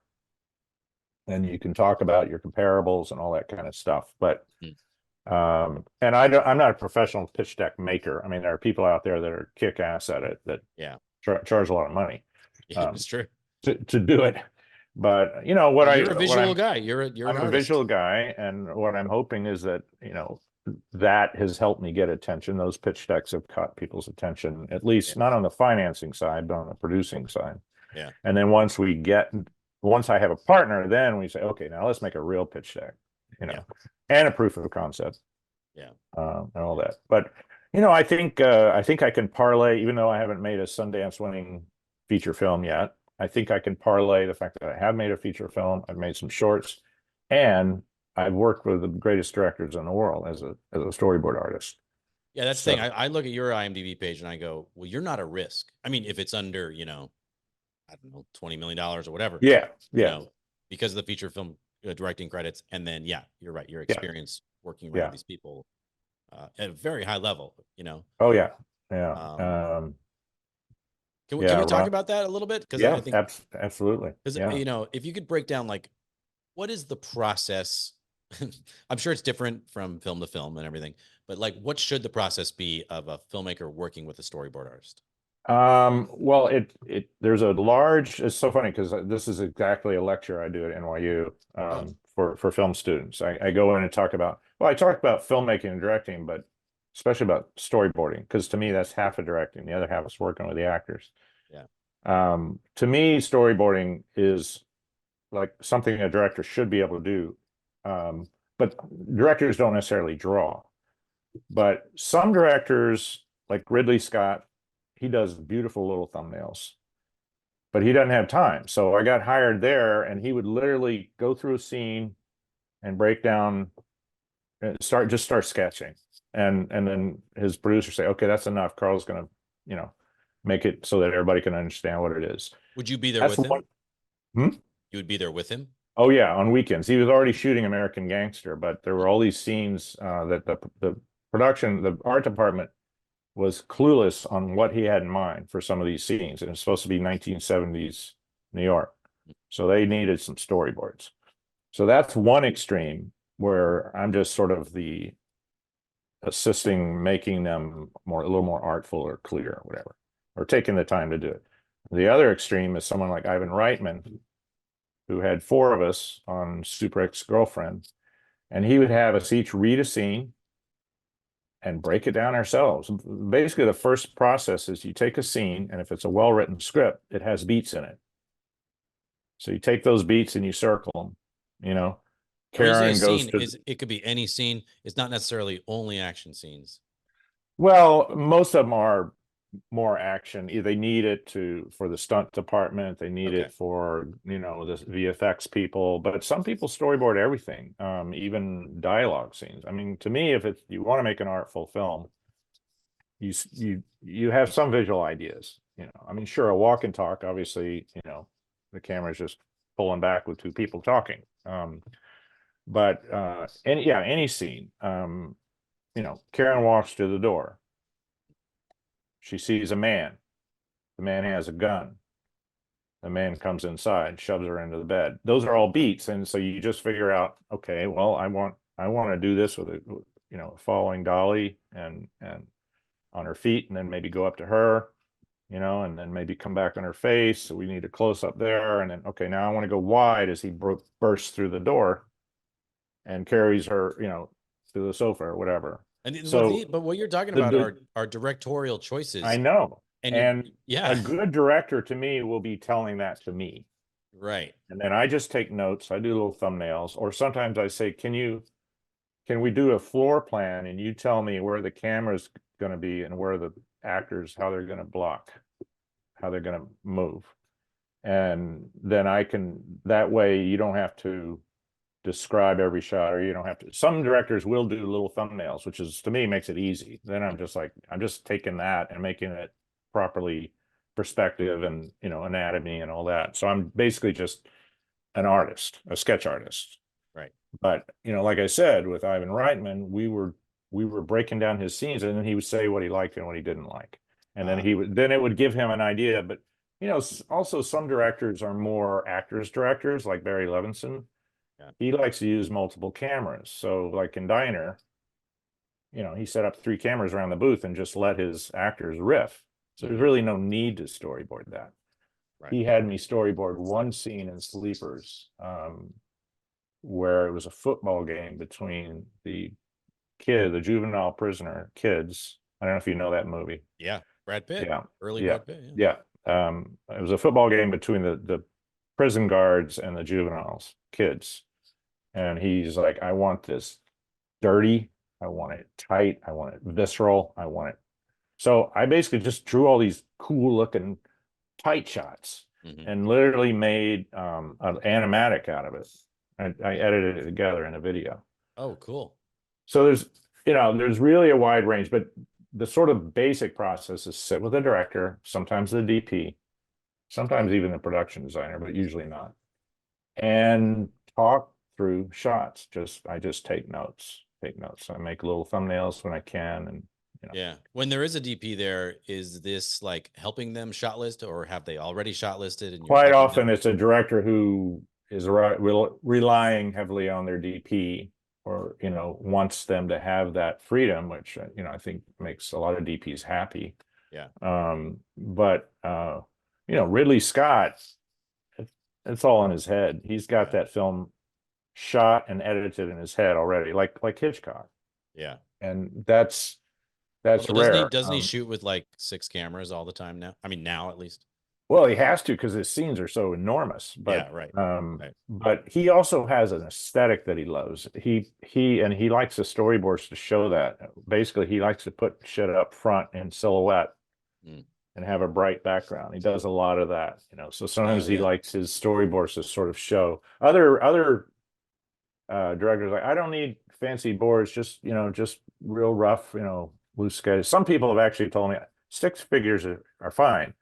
and you can talk about your comparables and all that kind of stuff. But Mm. and I'm not a professional pitch deck maker. I mean, there are people out there that are kick ass at it that Yeah. charge a lot of money Yeah. It's true. to do it. But You're a visual guy. You're an I'm a artist. visual guy, and what I'm hoping is that that has helped me get attention. Those pitch decks have caught people's attention, at Yeah. least not on the financing side, but on the producing side. Yeah. And then once I have a partner, then we say, okay, now let's make a real pitch deck, Yeah. and a proof of concept, Yeah. and all that. But I think I can parlay, even though I haven't made a Sundance winning feature film yet. I think I can parlay the fact that I have made a feature film, I've made some shorts, and I've worked with the greatest directors in the world as a storyboard artist. Yeah. That's the So thing. I look at your IMDb page and I go, well, you're not a risk. I mean, if it's under, I don't know, $20 million or whatever, yeah, you yeah, know, because of the feature film directing credits. And then, yeah, you're right. Your yeah, experience working around yeah. these people at a very high level. Oh yeah, yeah, Can we yeah. talk about that a little bit? Because I Yeah, think, absolutely. because, Yeah. if you could break down, like, what is the process? I'm sure it's different from film to film and everything, but like, what should the process be of a filmmaker working with a storyboard artist? Well, there's it's so funny because this is exactly a lecture I do at NYU, Oh, for film students. I go in and I talk about filmmaking and directing, but especially about storyboarding, because to me, that's half of directing. The other half is working with the actors. yeah. To me, storyboarding is like something a director should be able to do. But directors don't necessarily draw. But some directors, like Ridley Scott, he does beautiful little thumbnails, but he doesn't have time. So I got hired there, and he would literally go through a scene and break down, and start sketching, and then his producer say, "Okay, that's enough. Karl's gonna, make it so that everybody can understand what it is." Would you be there That's with him? one. Hmm? You would be there with him? Oh yeah, on weekends. He was already shooting American Gangster, but there were all these scenes that the art department was clueless on what he had in mind for some of these scenes, and it's supposed to be 1970s New York, so they needed some storyboards. So that's one extreme where I'm just sort of the assisting, making them a little more artful or clear or whatever, or taking the time to do it. The other extreme is someone like Ivan Reitman, who had four of us on Super Ex-Girlfriend, and he would have us each read a scene and break it down ourselves. Basically, the first process is you take a scene, and if it's a well-written script, it has beats in it. So you take those beats and you circle them. And when you say a Karen goes scene, to, it could be any scene. It's not necessarily only action scenes. well, most of them are more action. They need it for the stunt department. They need Okay. it for, the VFX people, but some people storyboard everything, even dialogue scenes. I mean, to me, if you want to make an artful film, you have some visual ideas. I mean, sure, a walk and talk, obviously, the camera's just pulling back with two people talking. But any scene, Karen walks to the door. She sees a man. The man has a gun. The man comes inside, shoves her into the bed. Those are all beats, and so you just figure out, okay, well, I want to do this with a following dolly and on her feet, and then maybe go up to her, and then maybe come back on her face. So we need a close up there, and then okay, now I want to go wide as he bursts through the door and carries her, to the sofa or whatever. So But what you're talking the, about the are directorial I choices, know. and And yeah, a good director to me will be telling that to me. right. And then I just take notes. I do little thumbnails, or sometimes I say, can we do a floor plan and you tell me where the camera's going to be and where the actors, how they're going to block, how they're going to move. And then that way you don't have to describe every shot, or you don't have to. Some directors will do little thumbnails, which is, to me, makes it easy. Then I'm just like, I'm just taking that and making it properly perspective and, you know, anatomy and all that. So I'm basically just an artist, a sketch artist. Right. But, you know, like I said, with Ivan Reitman, we were breaking down his scenes, and then he would say what he liked and what he didn't like. And then then it would give him an idea. But, you know, also some directors are more actors directors, like Barry Levinson. Yeah. He likes to use multiple cameras. So like in Diner, you know, he set up 3 cameras around the booth and just let his actors riff. So there's really no need to storyboard that. Right. He had me storyboard one scene in Sleepers, where it was a football game between the juvenile prisoner kids. I don't know if you know that movie. Yeah. Brad Pitt. Yeah. Early Yeah. Brad Pitt. Yeah. It was a football game between the prison guards and the juveniles kids. And he's like, I want this dirty. I want it tight. I want it visceral. I want it. So I basically just drew all these cool looking tight shots and literally made an animatic out of it. I edited it together in a video. Oh, cool. So there's really a wide range, but the sort of basic process is sit with the director, sometimes the DP, sometimes even the production designer, but usually not, and talk through shots. I just take notes. I make little thumbnails when I can, and Yeah. When there is a DP there, is this like helping them shot list, or have they already shot listed? And quite often it's a director who is relying heavily on their DP, or, you know, wants them to have that freedom, which, you know, I think makes a lot of DPs happy. Yeah. But you know, Ridley Scott, it's all in his head. He's got that film shot and edited in his head already, like Hitchcock. Yeah. And that's Doesn't rare. he shoot with like 6 cameras all the time now? I mean, now at least. Well, he has to, because his scenes are so enormous. But Yeah, right. Right. but he also has an aesthetic that he loves. He likes the storyboards to show that. Basically, he likes to put shit up front in silhouette and have a bright background. He does a lot of that, you know. So sometimes he likes his storyboards to sort of show. Other directors like, I don't need fancy boards, just, you know, just real rough, you know, loose sketches. Some people have actually told me stick figures are fine.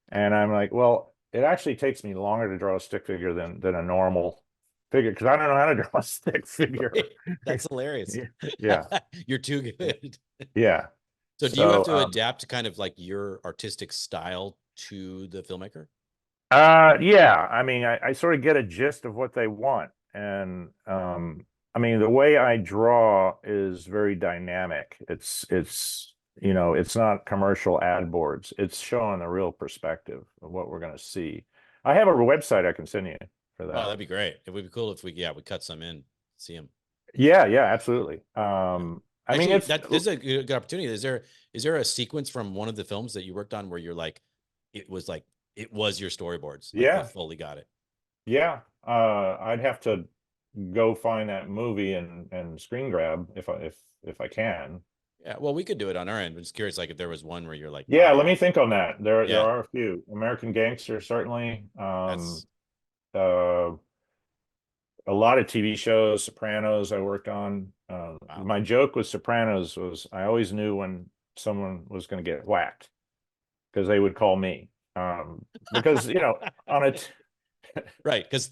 And I'm like, well, it actually takes me longer to draw a stick figure than a normal figure, because I don't know how to draw a stick figure. That's hilarious. Yeah. You're too good. Yeah. So do you have to adapt to kind of like your artistic style to the filmmaker? Yeah. I mean, I sort of get a gist of what they want. And I mean, the way I draw is very dynamic. It's you know, it's not commercial ad boards. It's showing the real perspective of what we're going to see. I have a website I can send you for that. Oh, that'd be great. It would be cool if we cut some in, see them. Yeah, absolutely. I mean, Actually, this is a good opportunity. Is there a sequence from one of the films that you worked on where you're like, it was your storyboards? Like, yeah, you fully got it. Yeah. I'd have to go find that movie and screen grab if I can. Yeah, well, we could do it on our end. I'm just curious, like if there was one where you're like, Yeah, let me think on that. There Yeah. are a few. American Gangster, certainly. That's A lot of TV shows, Sopranos I worked on. wow. My joke with Sopranos was I always knew when someone was going to get whacked, because they would call me. Because, you know, on a right, because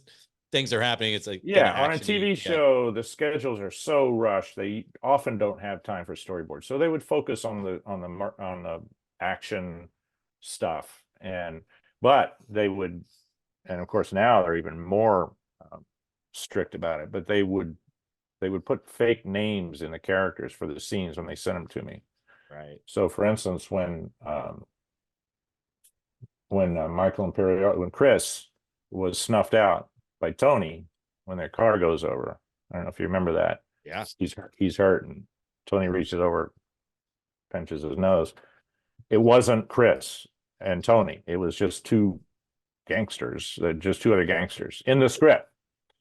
things are happening. It's like on a TV show, the schedules are so rushed. They often don't have time for storyboards, so they would focus on the action stuff. But they would, and of course now they're even more strict about it. But they would put fake names in the characters for the scenes when they sent them to me. Right. So, for instance, when Chris was snuffed out by Tony when their car goes over. I don't know if you remember that. Yeah. He's hurt, and Tony reaches over, pinches his nose. It wasn't Chris and Tony. It was just two other gangsters in the script.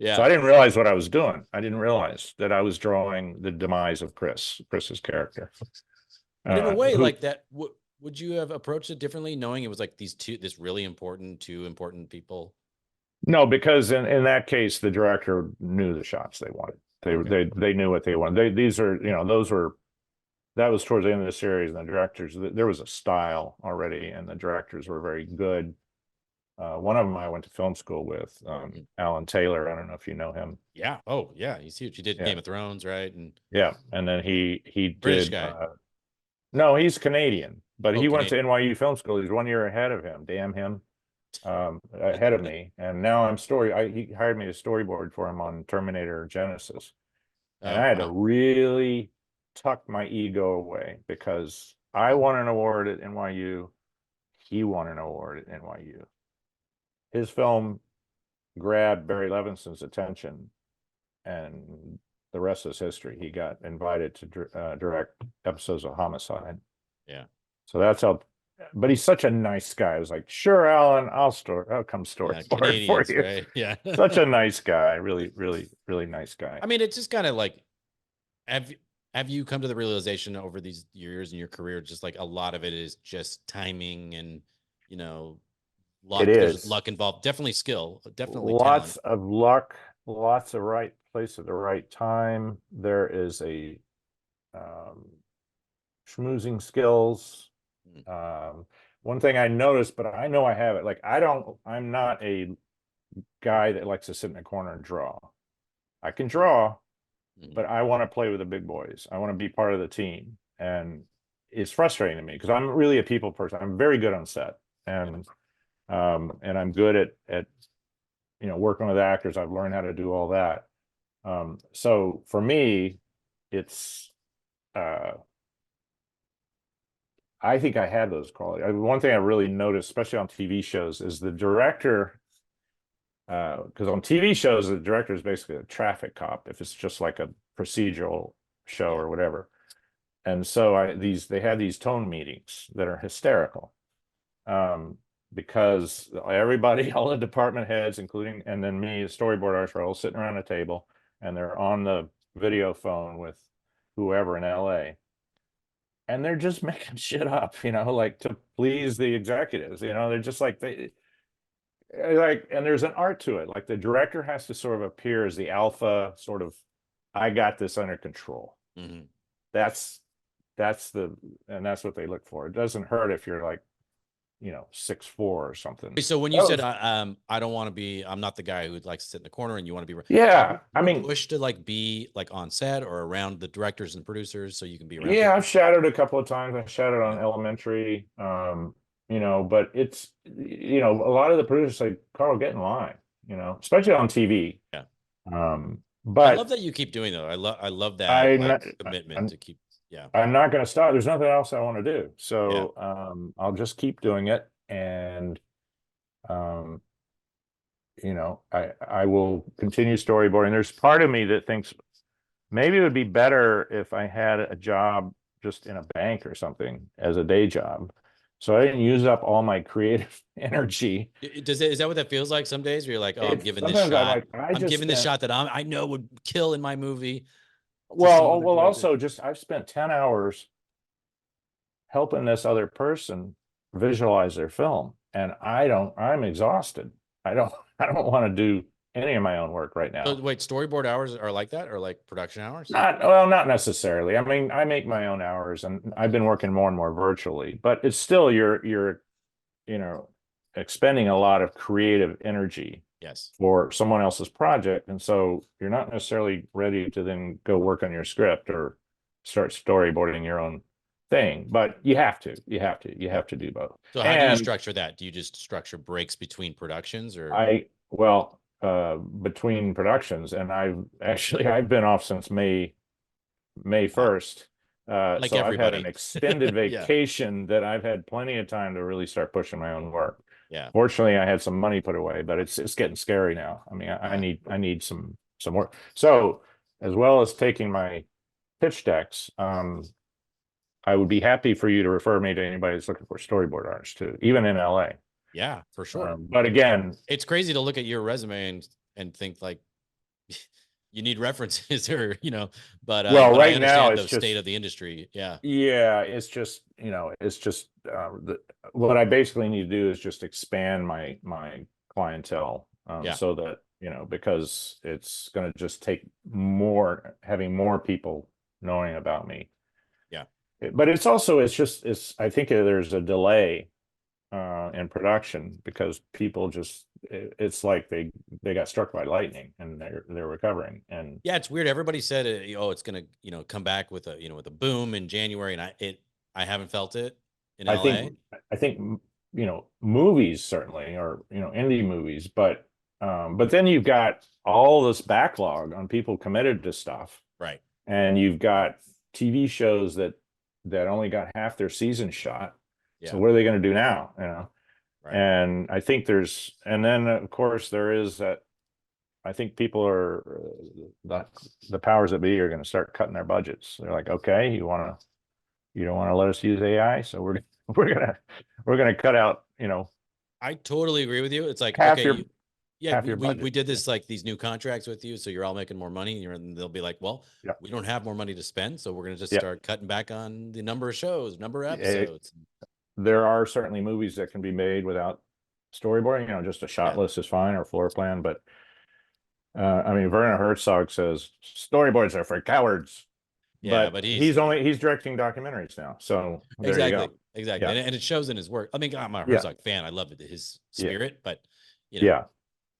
Yeah. So I didn't realize what I was doing. I didn't realize that I was drawing the demise of Chris's character. But in a way, like that, would you have approached it differently, knowing it was like two important people? No, because in that case, the director knew the shots they wanted. Okay. They knew what they wanted. These are, those were, that was towards the end of the series, and the directors, there was a style already, and the directors were very good. One of them I went to film school with, Mm. Alan Taylor. I don't know if you know him. Yeah. Oh, yeah. You see what you did, Yeah, Game of Thrones, right? And yeah. And then he British did. guy. No, he's Canadian, but Oh, he went to Canadian. NYU Film School. He's 1 year ahead of him. Damn him, ahead of me. And now he hired me to storyboard for him on Terminator Genesis. And I Oh, had to wow. really tuck my ego away because I won an award at NYU. He won an award at NYU. His film grabbed Barry Levinson's attention, and the rest is history. He got invited to direct episodes of Homicide. Yeah. So that's how. But he's such a nice guy. I was like, sure, Alan, I'll come Yeah. storyboard for Canadians, you. right? Yeah. Such a nice guy. Really, really, really nice guy. I mean, it's just kind of like, have have you come to the realization over these years in your career, just like a lot of it is just timing and, you know, It luck. There's is luck involved, definitely skill, definitely talent. lots of luck, lots of right place at the right time. There is a um, schmoozing skills. Mm. One thing I noticed, but I know I have it. Like I'm not a guy that likes to sit in a corner and draw. I can draw, Mm. but I want to play with the big boys. I want to be part of the team. And it's frustrating to me because I'm really a people person. I'm very good on set. And I'm good at working with actors. I've learned how to do all that. So for me, it's I think I had those qualities. One thing I really noticed, especially on TV shows, is the director. Because on TV shows, the director is basically a traffic cop if it's just like a procedural show Yeah. or whatever. And so they had these tone meetings that are hysterical. Because everybody, all the department heads, including, and then me, the storyboard artists, are all sitting around a table, and they're on the video phone with whoever in LA, and they're just making shit up, like to please the executives. They're just like and there's an art to it. Like the director has to sort of appear as the alpha, sort of, I got this under control. Mm-hmm. That's that's what they look for. It doesn't hurt if you're like 6'4" or something. So when you That said, was I don't want to be, I'm not the guy who likes to sit in the corner and you want to be, Yeah, I you mean, push to like be like on set or around the directors and producers so you can be around yeah, people. I've shadowed a couple of times. I shadowed Yeah. on Elementary, but it's a lot of the producers say, Karl, get in line, especially on TV. Yeah. I love But that you keep doing though. I love that I'm like not, commitment I'm, to keep. Yeah. I'm not going to stop. There's nothing else I want to do. Yeah. So I'll just keep doing it, and um, I will continue storyboarding. There's part of me that thinks maybe it would be better if I had a job just in a bank or something as a day job. So I didn't use up all my creative energy. Is that what that feels like some days where you're like, oh, I'm It's giving this sometimes I'm shot. like, I I'm just giving this spent, shot that I know would kill in my movie to some well, other well, director. also just I've spent 10 hours helping this other person visualize their film. And I'm exhausted. I don't, I don't want to do any of my own work right So now. wait, storyboard hours are like that or like production hours? Not necessarily. I mean, I make my own hours, and I've been working more and more virtually, but it's still you're you know, expending a lot of creative energy Yes. for someone else's project. And so you're not necessarily ready to then go work on your script or start storyboarding your own thing, but you have to do both. So how do you And structure that? Do you just structure breaks between productions or? between productions, and I've been off since May Wow. 1st. Like So I've had an everybody. extended Yeah. vacation that I've had plenty of time to really start pushing my own work. Yeah. Fortunately, I had some money put away, but it's getting scary now. I mean, Yeah. I need some work. So as well as taking my pitch decks, I would be happy for you to refer me to anybody that's looking for storyboard artists too, even in LA. Yeah, for sure. But again, It's crazy to look at your resume and think like you need references or, well, but I right now understand it's the state just of the industry. Yeah. yeah, it's just what I basically need to do is just expand my clientele. Yeah. so that, because it's going to just take having more people knowing about me. Yeah. But I think there's a delay in production because people it's like they got struck by lightning and they're recovering. And Yeah, it's weird. Everybody said, oh, it's gonna, come back with a boom in January, and I haven't felt it in I LA. think I think movies certainly, or indie movies, but then you've got all this backlog on people committed to stuff, Right. and you've got TV shows that only got half their season shot. So Yeah. what are they going to do now? Right. And I think and then of course there is that. I think people are the powers that be are going to start cutting their budgets. They're like, okay, you don't want to let us use AI, so we're gonna we're gonna cut out I totally agree with you. It's like, half okay, your yeah, half your we budget. did this, like, these new contracts with you, so you're all making more money, and they'll be like, well, Yeah, we don't have more money to spend, so we're gonna just yeah. start cutting back on the number of shows, number of Eh, episodes. there are certainly movies that can be made without storyboarding. Just a shot Yeah. list is fine, or floor plan. But I mean, Werner Herzog says storyboards are for cowards. Yeah, But but he's directing documentaries now, so there you go. Exactly, Yeah, and it shows in his work. I mean, I'm a yeah, Herzog fan. I love his yeah, spirit, but you know, yeah,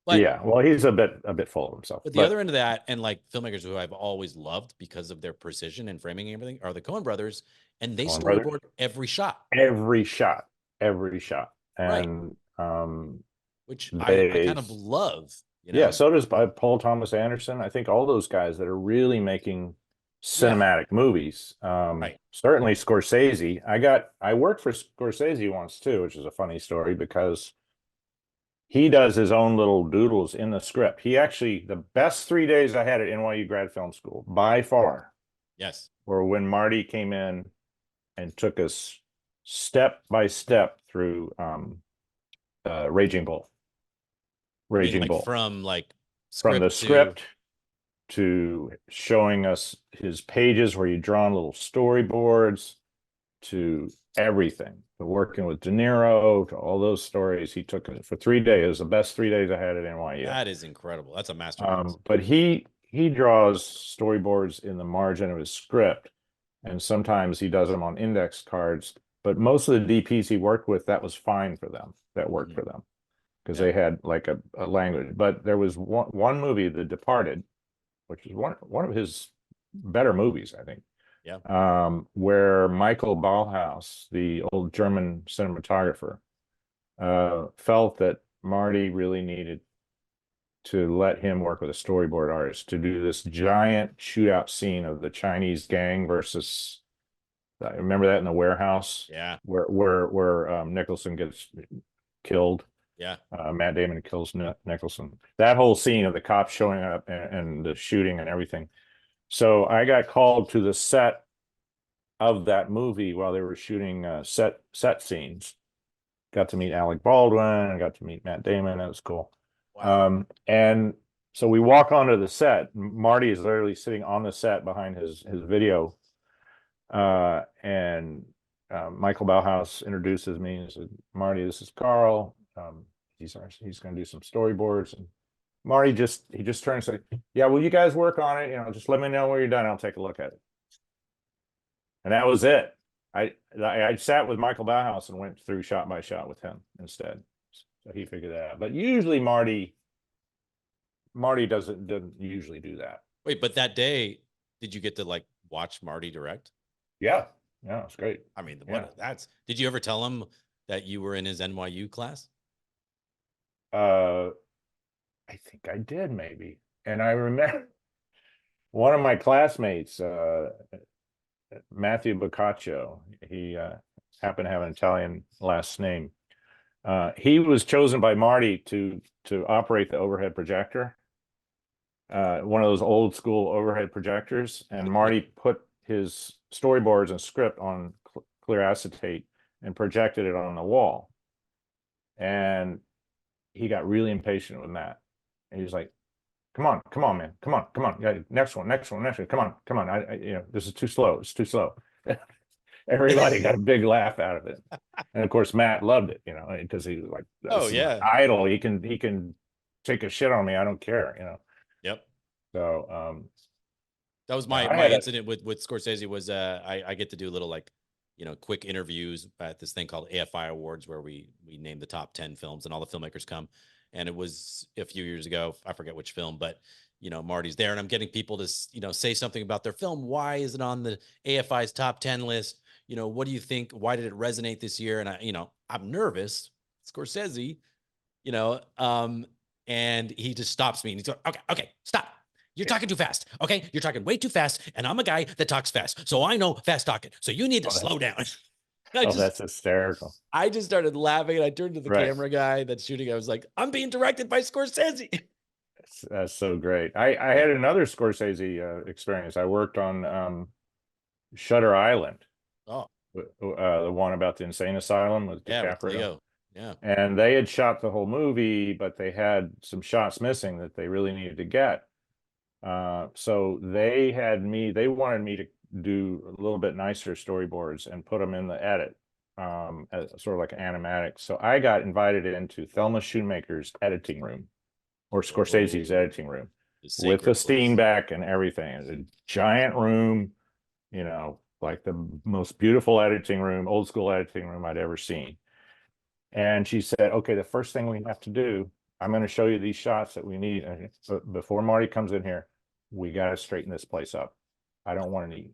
but yeah. Well, he's a bit full of himself, But the but other end of that, and like filmmakers who I've always loved because of their precision and framing and everything, are the Coen brothers, and they Coen Brothers, storyboard every shot, every shot, every shot, right? and Which I they kind of love, yeah. So does Paul Thomas Anderson. I think all those guys that are really making Yeah, cinematic movies. right. Certainly Scorsese. I worked for Scorsese once too, which is a funny story because he does his own little doodles in the script. The best 3 days I had at NYU grad film school by far Yes, were when Marty came in and took us step by step through Raging Bull. you mean Raging like Bull. from like From the script to script to showing us his pages where you draw on little storyboards to everything, to working with De Niro, to all those stories. He took it for 3 days, the best 3 days I had at NYU. that is incredible. That's a masterclass. But he draws storyboards in the margin of his script, and sometimes he does them on index cards. But most of the DPs he worked with, that was fine for them. That worked for them because Yeah. they had like a language. But there was one movie, The Departed, which is one of his better movies, I think. Yeah. Where Michael Ballhaus, the old German cinematographer, felt that Marty really needed to let him work with a storyboard artist to do this giant shootout scene of the Chinese gang versus. I remember that in the warehouse. Yeah. Where Nicholson gets killed. Yeah. Matt Damon kills Nicholson. That whole scene of the cops showing up and the shooting and everything. So I got called to the set of that movie while they were shooting set scenes. Got to meet Alec Baldwin and got to meet Matt Damon. That was cool. Wow. And so we walk onto the set. Marty is literally sitting on the set behind his video. And Michael Bauhaus introduces me and said, Marty, this is Karl. He's going to do some storyboards. And Marty just turned and said, yeah, well, you guys work on it. Just let me know when you're done. I'll take a look at it. And that was it. I sat with Michael Bauhaus and went through shot by shot with him instead. So he figured that out. But usually Marty doesn't usually do that. Wait, but that day, did you get to like watch Marty direct? Yeah. Yeah, it's great. I mean, Yeah. Did you ever tell him that you were in his NYU class? I think I did maybe. And I remember one of my classmates, Matthew Boccaccio, he happened to have an Italian last name. He was chosen by Marty to operate the overhead projector, one of those old school overhead projectors. And Marty put his storyboards and script on clear acetate and projected it on the wall. And he got really impatient with that. And he was like, come on, man. Come on. Yeah, next one. Come on. This is too slow. It's too slow. Everybody got a big laugh out of it. And of course, Matt loved it, because he was like, Oh, this is yeah. my idol. He can take a shit on me, I don't care, Yep. So, That was yeah, my I my had a, incident with Scorsese was I get to do little like quick interviews at this thing called AFI Awards where we name the top 10 films and all the filmmakers come. And it was a few years ago, I forget which film, but Marty's there and I'm getting people to say something about their film. Why is it on the AFI's top 10 list? What do you think? Why did it resonate this year? And I'm nervous. Scorsese, you know, um, and he just stops me and he's like, okay, stop. You're talking too fast. Okay. You're talking way too fast. And I'm a guy that talks fast. So I know fast talking. So you need to oh, slow that's, down. I oh, just, that's hysterical. I just started laughing and I turned to the Right. camera guy that's shooting. I was like, I'm being directed by Scorsese. That's so great. I Yeah. had another Scorsese experience. I worked on Shutter Island, Oh, the one about the insane asylum with yeah. With DiCaprio. Leo. Yeah. And they had shot the whole movie, but they had some shots missing that they really needed to get. So they wanted me to do a little bit nicer storyboards and put them in the edit, as sort of like animatics. So I got invited into Thelma Schoonmaker's editing room, or Scorsese's Oh, editing room, the with the sacred steam place. back and everything. It's a giant room, like the most beautiful editing room, old school editing room I'd ever seen. And she said, okay, the first thing we have to do, I'm going to show you these shots that we need. But before Marty comes in here, we got to straighten this place up. I don't want any,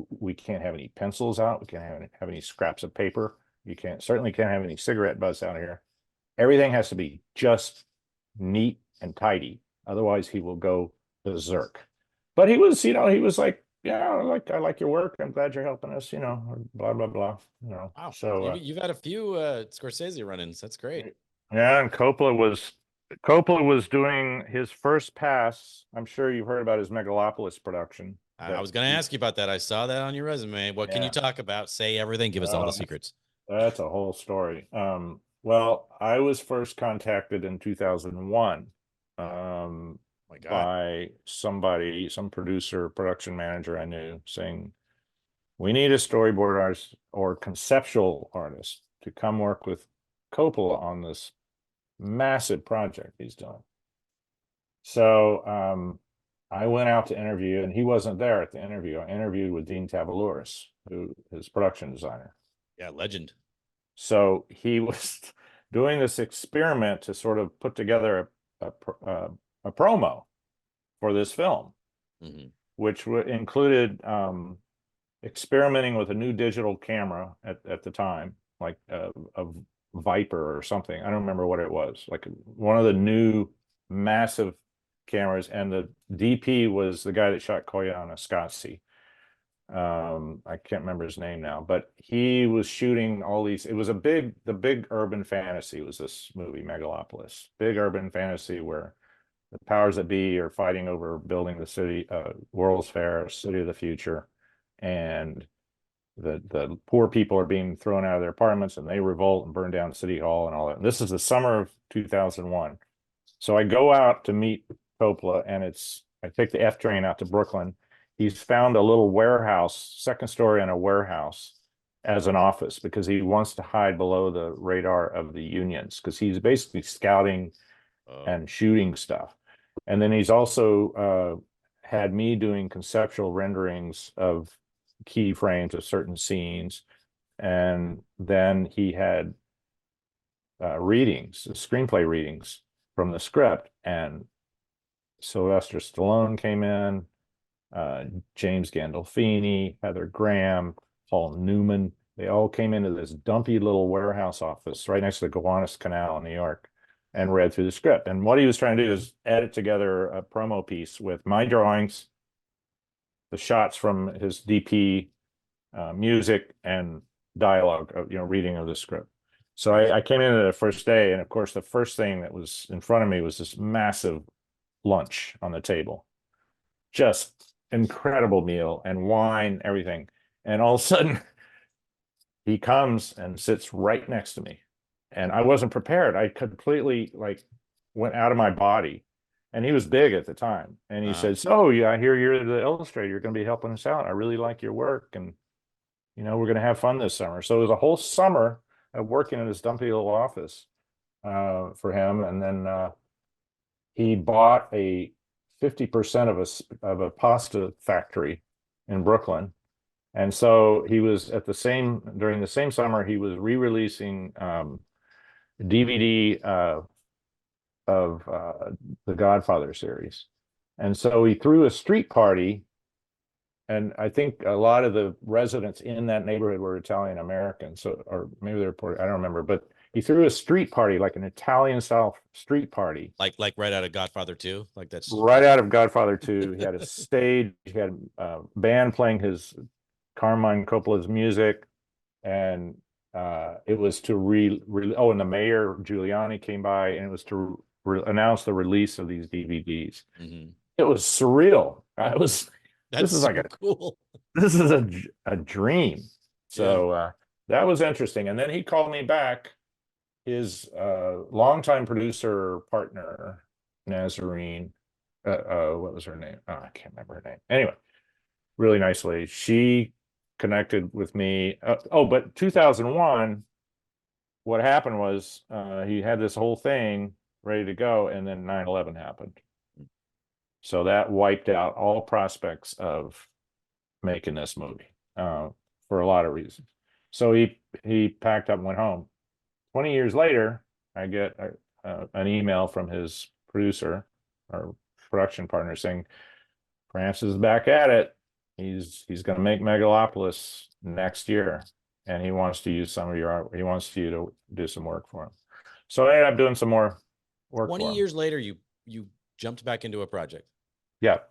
we can't have any pencils out. We can't have any scraps of paper. You certainly can't have any cigarette butts out here. Everything has to be just neat and tidy. Otherwise, he will go berserk. But he was like, yeah, I like your work. I'm glad you're helping us, blah, blah, blah, Wow. So, You've had a few Scorsese run-ins. That's great. yeah, and Coppola was doing his first pass. I'm sure you've heard about his Megalopolis production. I was going to ask you about that. I saw that on your resume. What can you Yeah, talk about? Say everything. Give us all the secrets. that's a whole story. Well, I was first contacted in 2001, My God. by somebody, some producer, production manager I knew, saying, we need a storyboard artist or conceptual artist to come work with Coppola on this massive project he's doing. So I went out to interview, and he wasn't there at the interview. I interviewed with Dean Tavalouris, who is production designer. Yeah, legend. So he was doing this experiment to sort of put together a promo for this film, Hmm. which included experimenting with a new digital camera at the time, like a Viper or something. I don't remember what it was, like one of the new massive cameras. And the DP was the guy that shot Koyaanisqatsi. I can't remember his name now, but he was shooting all these. It was the big urban fantasy was this movie, Megalopolis. Big urban fantasy where the powers that be are fighting over building the city, World's Fair, city of the future. And the poor people are being thrown out of their apartments and they revolt and burn down City Hall and all that. And this is the summer of 2001. So I go out to meet Coppola, and I take the F train out to Brooklyn. He's found a little warehouse, second story in a warehouse, as an office because he wants to hide below the radar of the unions, because he's basically scouting Oh, and shooting stuff. And then he's also had me doing conceptual renderings of keyframes of certain scenes. And then he had screenplay readings from the script. And Sylvester Stallone came in, James Gandolfini, Heather Graham, Paul Newman. They all came into this dumpy little warehouse office right next to the Gowanus Canal in New York and read through the script. And what he was trying to do is edit together a promo piece with my drawings, the shots from his DP, music, and dialogue, reading of the script. So nice. I came in the first day, and of course, the first thing that was in front of me was this massive lunch on the table, just incredible meal and wine, everything. And all of a sudden, he comes and sits right next to me, and I wasn't prepared. I completely went out of my body. And he was big at the time, and he Uh-huh. said, so yeah, I hear you're the illustrator, you're going to be helping us out, I really like your work, and we're going to have fun this summer. So it was a whole summer of working in this dumpy little office for him. And then he bought a 50% of a pasta factory in Brooklyn. And so he was during the same summer, he was re-releasing DVD of the Godfather series. And so he threw a street party, and I think a lot of the residents in that neighborhood were Italian Americans, so or maybe they're Puerto, I don't remember, but he threw a street party, like an Italian style street party, Like right out of Godfather 2. Like right out of Godfather 2. He had a stage, he had a band playing his Carmine Coppola's music, and it was to oh, and the mayor Giuliani came by, and it was to announce the release of these DVDs. Mhm. It was surreal. I was That's this is so like cool. this is a dream. So that was interesting. And then he called me back, his longtime producer partner, Nazarene. What was her name? Oh, I can't remember her name. Anyway, really nice lady. She connected with me. But 2001, what happened was he had this whole thing ready to go, and then 9/11 happened. So that wiped out all prospects of making this movie for a lot of reasons. So he packed up and went home. 20 years later, I get an email from his producer or production partner saying, France is back at it. He's going to make Megalopolis next year, and he wants to use some of your art. He wants you to do some work for him. So I ended up doing some more work 20 for him. years later, you jumped back into a project. Yeah. Was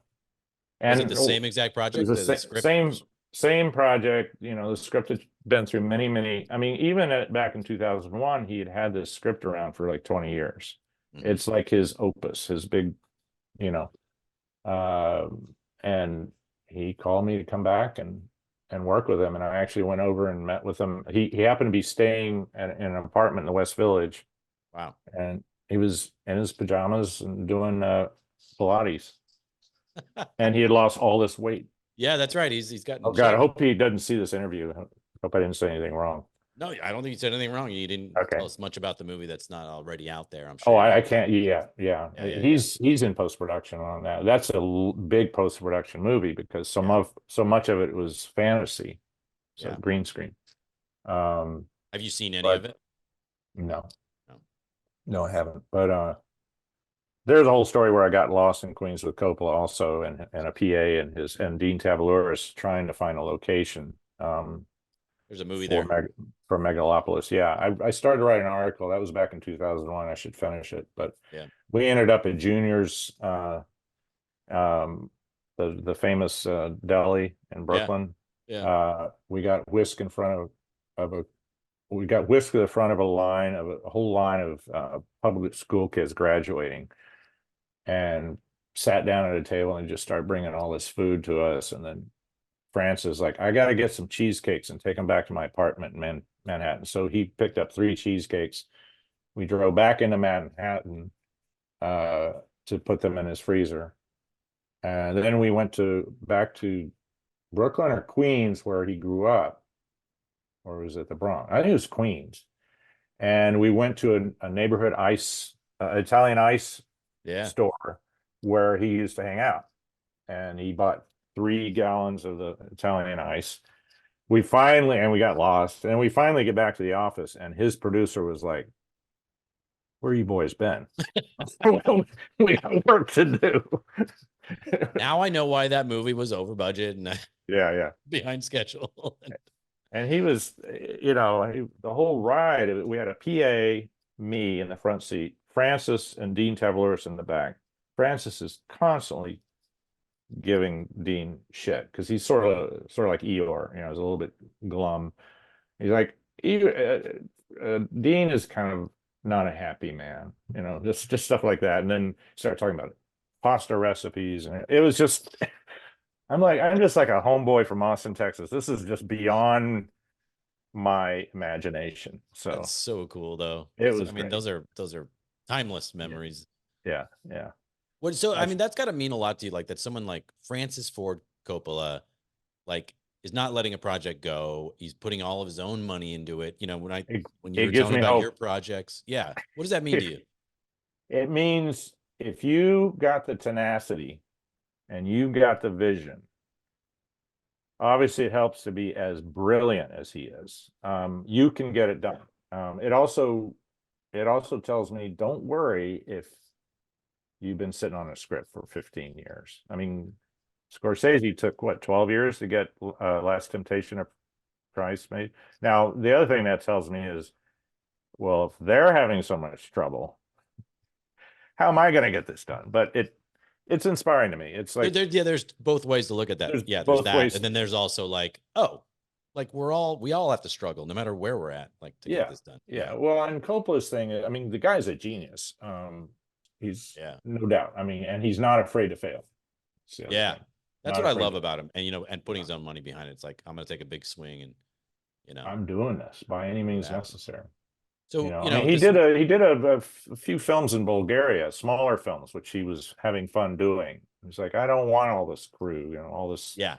And it the same exact project? it was the same project. You know, the script had been through many. I mean, even back in 2001, he had this script around for like 20 years. Mhm. It's like his opus, his big, you know. And he called me to come back and work with him. And I actually went over and met with him. He happened to be staying in an apartment in the West Village, Wow. and he was in his pajamas and doing Pilates. And he had lost all this weight. Yeah, that's right. He's gotten Oh God, I shape. hope he doesn't see this interview. I hope I didn't say anything wrong. No, I don't think you said anything wrong. You didn't Okay. tell us much about the movie that's not already out there. I'm Oh, sure. I can't. Yeah. Yeah, He's in post-production on that. That's a big post-production movie because so much of it was fantasy, so green screen. Have you seen any of it? No. No. No, I haven't. But there's a whole story where I got lost in Queens with Coppola also, and a PA and Dean Tavolouris trying to find a location. There's a movie for there. for Megalopolis. Yeah, I started writing an article. That was back in 2001. I should finish it, but we ended up at Junior's, the famous deli in Brooklyn. We got whisk in front of a we got whisk at the front of a whole line of public school kids graduating, and sat down at a table and just started bringing all this food to us. And then Francis like, I got to get some cheesecakes and take them back to my apartment in Manhattan. So he picked up 3 cheesecakes. We drove back into Manhattan to put them in his freezer. And then we went back to Brooklyn or Queens, where he grew up. Or was it the Bronx? I think it was Queens. And we went to a neighborhood Italian ice store where he used to hang out. And he bought 3 gallons of the Italian ice. We got lost, and we finally get back to the office, and his producer was like, "Where you boys been? We got work to do." Now I know why that movie was over budget and behind schedule. And he was, the whole ride, we had a PA, me in the front seat, Francis and Dean Tavolouris in the back. Francis is constantly giving Dean shit because he's sort of like Eeyore, he's a little bit glum. He's like, Dean is kind of not a happy man, just stuff like that. And then start talking about pasta recipes, and it was just, I'm just like a homeboy from Austin, Texas. This is just beyond my imagination. So that's so cool, though. Great. Those are timeless memories. Yeah. That's got to mean a lot to you, like that someone like Francis Ford Coppola, like, is not letting a project go. He's putting all of his own money into it. When you were telling me about your projects, what does that mean to you? It means if you got the tenacity and you got the vision, obviously it helps to be as brilliant as he is. You can get it done. It also tells me, don't worry if you've been sitting on a script for 15 years. I mean, Scorsese took what, 12 years to get Last Temptation of Christ made. Now, the other thing that tells me is, well, if they're having so much trouble, how am I going to get this done? But it's inspiring to me. It's like there's both ways to look at that. there's Yeah, there's both that, ways. and then there's also like, oh, like we all have to struggle no matter where we're at, like to get this done. Yeah. Well, and Coppola's thing, I mean, the guy's a genius. He's no doubt. I mean, and he's not afraid to fail. Yeah. That's Not what I afraid love to- about him. And and putting his own money behind it. It's like, I'm gonna take a big swing and I'm doing this by any means Yeah. necessary. So I mean, he this- did a few films in Bulgaria, smaller films, which he was having fun doing. He's like, I don't want all this crew, all this. Yeah.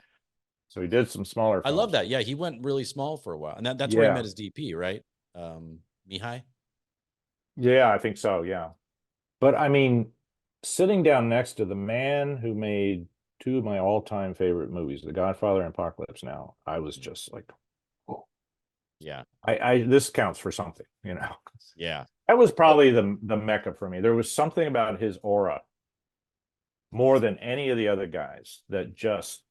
So he did some smaller I films. love that. Yeah, he went really small for a while. And that's where he Yeah. met his DP, right? Mihai. Yeah, I think so. Yeah. But I mean, sitting down next to the man who made two of my all-time favorite movies, The Godfather and Apocalypse Now, I was just like, oh, Yeah. this counts for something, Yeah. That was probably the mecca for me. There was something about his aura more than any of the other guys that just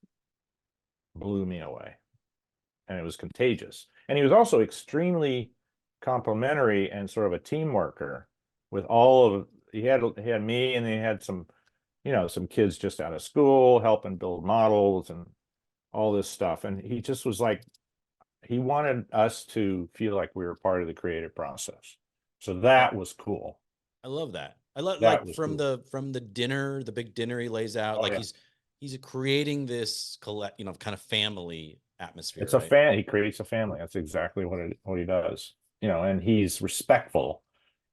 blew me away. And it was contagious. And he was also extremely complimentary and sort of a team worker with all of he had me, and he had some some kids just out of school helping build models and all this stuff. And he just was like, he wanted us to feel like we were part of the creative process. So that was cool. I love that. I love That like from cool. the dinner, the big dinner he lays out. Like yeah. he's creating this kind of family atmosphere. It's a fan. He creates a family. That's exactly what he does. And he's respectful.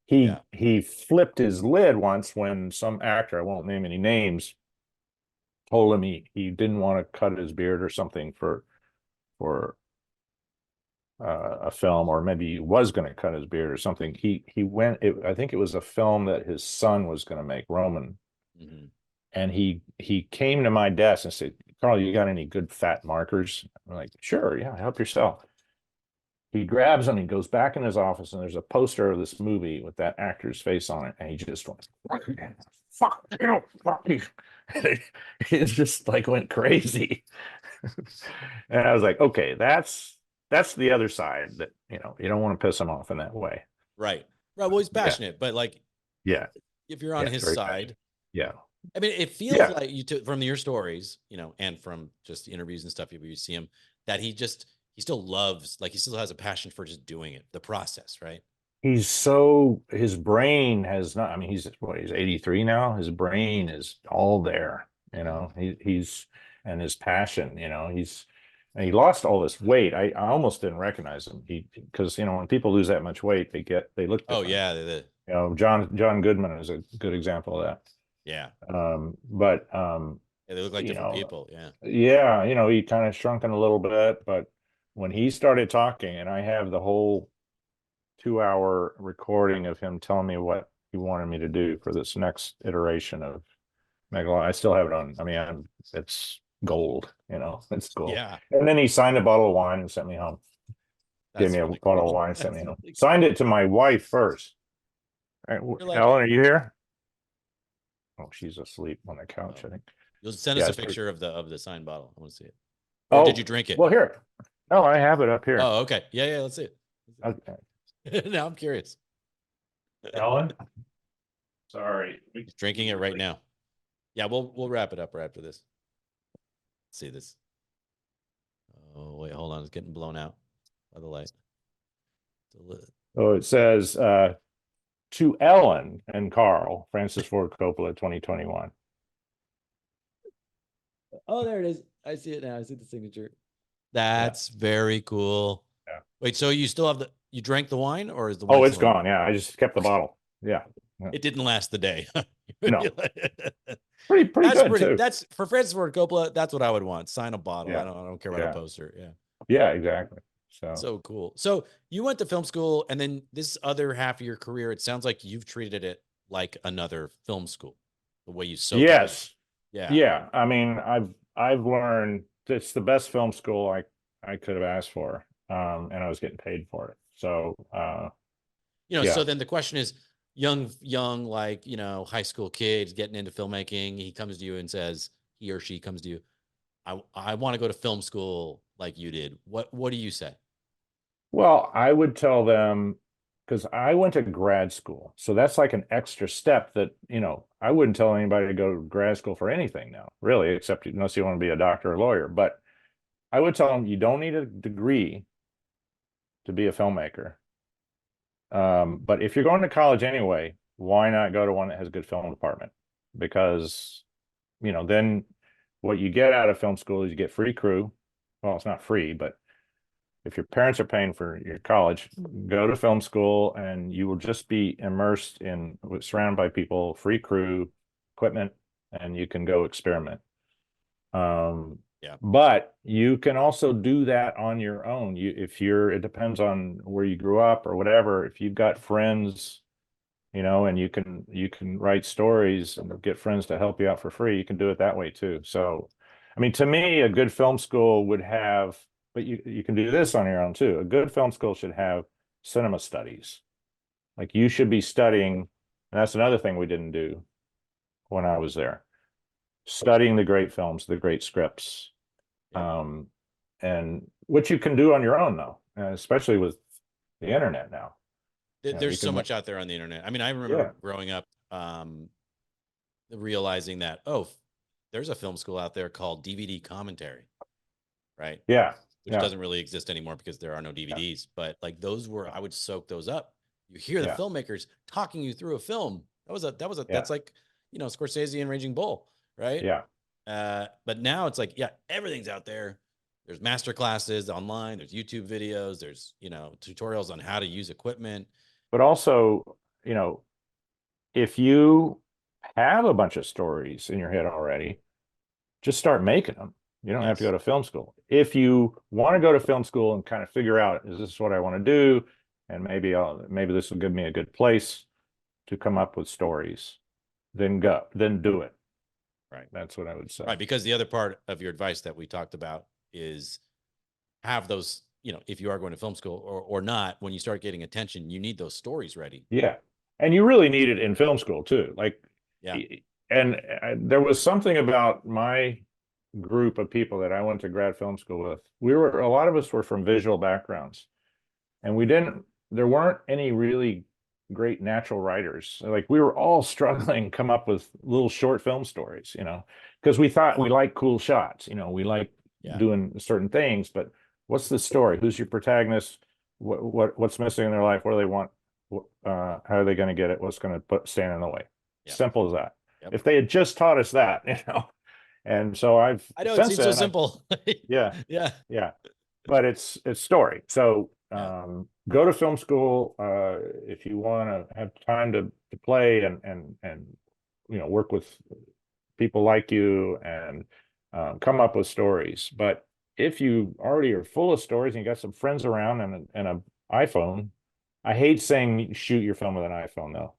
He flipped his lid once when some actor, I won't name any names, told him he didn't want to cut his beard or something for a film, or maybe he was going to cut his beard or something. He went. I think it was a film that his son was going to make, Roman, and he came to my desk and said, "Karl, you got any good fat markers?" I'm like, "Sure, yeah, help yourself." He grabs them, he goes back in his office, and there's a poster of this movie with that actor's face on it, and he just went, "Fuck you, fuck you." It just like went crazy. And I was like, okay, that's the other side that, you don't want to piss him off in that way. Right. Well, he's passionate, but like, yeah, if you're on his side, passionate. Yeah. I mean, it feels like you took from your stories, and from just the interviews and stuff, you see him, that he still loves, like he still has a passion for just doing it, the process, right? His brain has not, I mean, he's 83 now. His brain is all there, he's, and his passion, and he lost all this weight. I almost didn't recognize him. Because, when people lose that much weight, they look different. Oh yeah. John Goodman is a good example of that. Yeah. But they look like different people. Yeah. Yeah. He kind of shrunken a little bit, but when he started talking, and I have the whole 2-hour recording of him telling me what he wanted me to do for this next iteration of Megalon. I still have it on. I mean, it's gold, it's gold. Yeah. And then he signed a bottle of wine and sent me home. Gave me a bottle of wine, sent me home. Signed it to my wife first. All right, Ellen, are you here? Oh, she's asleep on the couch, I think. You'll send us a picture of the signed bottle. I want to see it. Or did you drink it? Well, here. No, I have it up here. Oh, okay. Yeah, let's see it. Okay. Now I'm curious. Ellen? Sorry. He's drinking it right now. Yeah, we'll wrap it up right after this. Let's see this. Oh, wait, hold on. It's getting blown out by the light. Oh, it says, to Ellen and Karl, Francis Ford Coppola, 2021. Oh, there it is. I see it now. I see the signature. That's very cool. Yeah. Wait, so you still have you drank the wine, or is the wine? Oh, it's gone. Yeah, I just kept the bottle. Yeah. It didn't last the day. No. pretty good too. That's for Francis Ford Coppola. That's what I would want. Sign a bottle. Yeah. I don't care about a poster. Yeah. Yeah, exactly. So cool. So you went to film school, and then this other half of your career, it sounds like you've treated it like another film school. the way you soak it in. Yes. Yeah. Yeah. I mean, I've learned it's the best film school I could have asked for. And I was getting paid for it. So So yeah. then the question is, young, like, high school kids getting into filmmaking, he comes to you and says, he or she comes to you, I want to go to film school like you did. What do you say? Well, I would tell them because I went to grad school. So that's like an extra step that, I wouldn't tell anybody to go to grad school for anything now, really, except unless you want to be a doctor or lawyer. But I would tell them you don't need a degree to be a filmmaker. But if you're going to college anyway, why not go to one that has a good film department? Because, then what you get out of film school is you get free crew. Well, it's not free, but if your parents are paying for your college, go to film school and you will just be immersed in, surrounded by people, free crew, equipment, and you can go experiment. Yeah. But you can also do that on your own. It depends on where you grew up or whatever. If you've got friends, and you can write stories and get friends to help you out for free, you can do it that way too. So, I mean, to me, a good film school would have, but you can do this on your own too. A good film school should have cinema studies. Like you should be studying, and that's another thing we didn't do when I was there. Studying the great films, the great scripts, Yep. and what you can do on your own though, especially with the internet now. You There's so can, much out there on the internet. I mean, I remember yeah, growing up, realizing that, oh, there's a film school out there called DVD commentary, right? yeah, Which yeah, doesn't really exist anymore because there are no yeah, DVDs. But like those were, yeah, I would soak those up. You hear the yeah, filmmakers talking you through a film. yeah, That's like, Scorsese and Raging Bull, right? yeah. But now it's like, yeah, everything's out there. There's master classes online. There's YouTube videos. There's, tutorials on how to use equipment. But also, you know, if you have a bunch of stories in your head already, just start making them. You don't have to go Yes. to film school. If you want to go to film school and kind of figure out, is this what I want to do? And maybe this will give me a good place to come up with stories, then do it. Right. That's what I would say. Right. Because the other part of your advice that we talked about is have those, if you are going to film school or not, when you start getting attention, you need those stories ready. Yeah. And you really need it in film school too. Like, Yeah. and there was something about my group of people that I went to grad film school with. A lot of us were from visual backgrounds, and there weren't any really great natural writers. Like we were all struggling to come up with little short film stories, because we thought we liked cool shots, we like Yeah. doing certain things, but what's the story? Who's your protagonist? What's missing in their life? What do they want? How are they going to get it? What's going to stand in the way? Yeah. Simple as that. Yep. If they had just taught us that, and so I know it since seems so then, simple. yeah, Yeah. yeah, but it's story. So Yeah. go to film school if you want to have time to play and work with people like you and come up with stories. But if you already are full of stories and you got some friends around and an iPhone, I hate saying shoot your film with an iPhone though,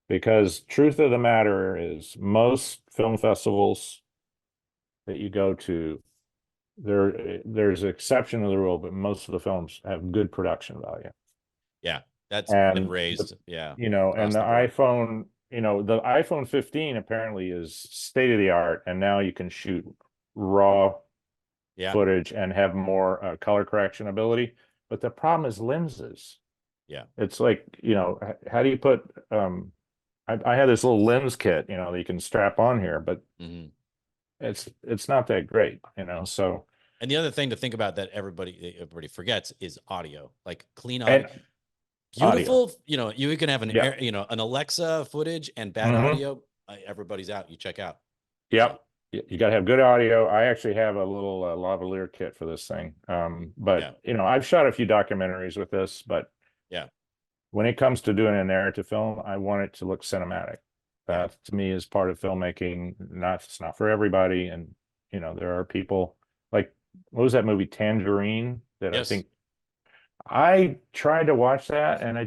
because truth of the matter is most film festivals that you go to, there's an exception to the rule, but most of the films have good production value. Yeah. That's been And raised. Yeah. and Across the the board. iPhone, the iPhone 15 apparently is state of the art, and now you can shoot raw Yeah. footage and have more color correction ability. But the problem is lenses. Yeah. It's like, how do you put I had this little lens kit, that you can strap on here, but Mhm. it's not that great, so And the other thing to think about that everybody forgets is audio, like clean audio. and audio. Beautiful, you can have Yeah. an Alexa footage and bad Hmm. audio. Everybody's out. You check out. Yep. You got to have good audio. I actually have a little lavalier kit for this thing. Yeah. But I've shot a few documentaries with this, but Yeah. when it comes to doing a narrative film, I want it to look cinematic. Yeah. That to me is part of filmmaking. It's not for everybody. And, there are people like, what was that movie, Tangerine? That I Yes. think I tried to watch that and I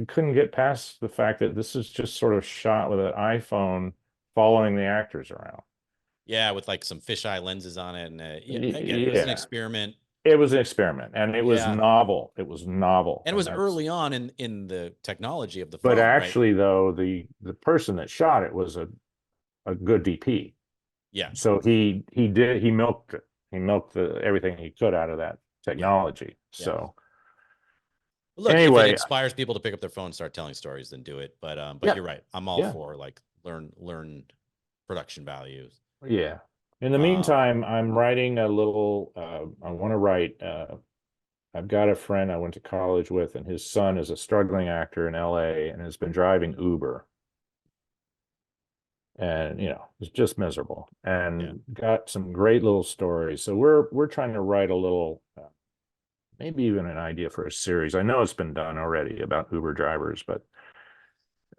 couldn't get past the fact that this is just sort of shot with an iPhone following the actors around. Yeah, with like some fisheye lenses on it, and yeah, I get it. It was an Yeah, experiment. it was an experiment, and it was Yeah, novel. It was novel, and it and was that's. early on in the technology of the But phone, right? actually, though, the person that shot it was a good DP. Yeah, So he milked it. He milked everything he could out of that yeah, technology. yeah. So Look, if it anyway, inspires people to pick up their phone, and start telling stories, then do it. But yeah, you're right. I'm all yeah, for like learn production values. yeah. In the Um, meantime, I'm writing a little. I want to write. I've got a friend I went to college with, and his son is a struggling actor in LA and has been driving Uber. And it's just miserable, yeah, and got some great little stories. So we're trying to write a little, maybe even an idea for a series. I know it's been done already about Uber drivers, but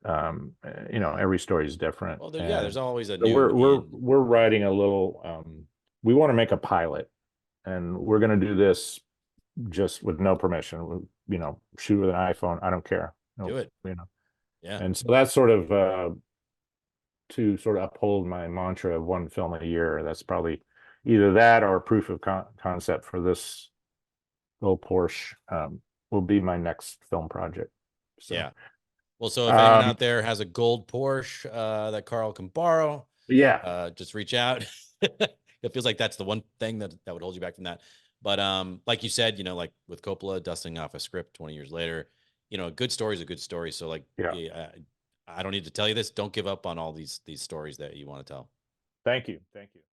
every story is different, well, there's and always a so new in. we're writing a little. We want to make a pilot, and we're going to do this just with no permission. Shoot with an iPhone. I don't care. Do No, it. Yeah. and so that's sort of to sort of uphold my mantra of one film a year. That's probably either that or proof of concept for this little Porsche, will be my next film project. So, Yeah. Well, so if anyone um, out there has a gold Porsche that Karl can borrow, yeah, just reach out. It feels like that's the one thing that would hold you back from that. But like you said, like with Coppola dusting off a script 20 years later, a good story is a good story. So like, yeah. yeah, I don't need to tell you this. Don't give up on all these stories that you want to tell. Thank you. Thank you.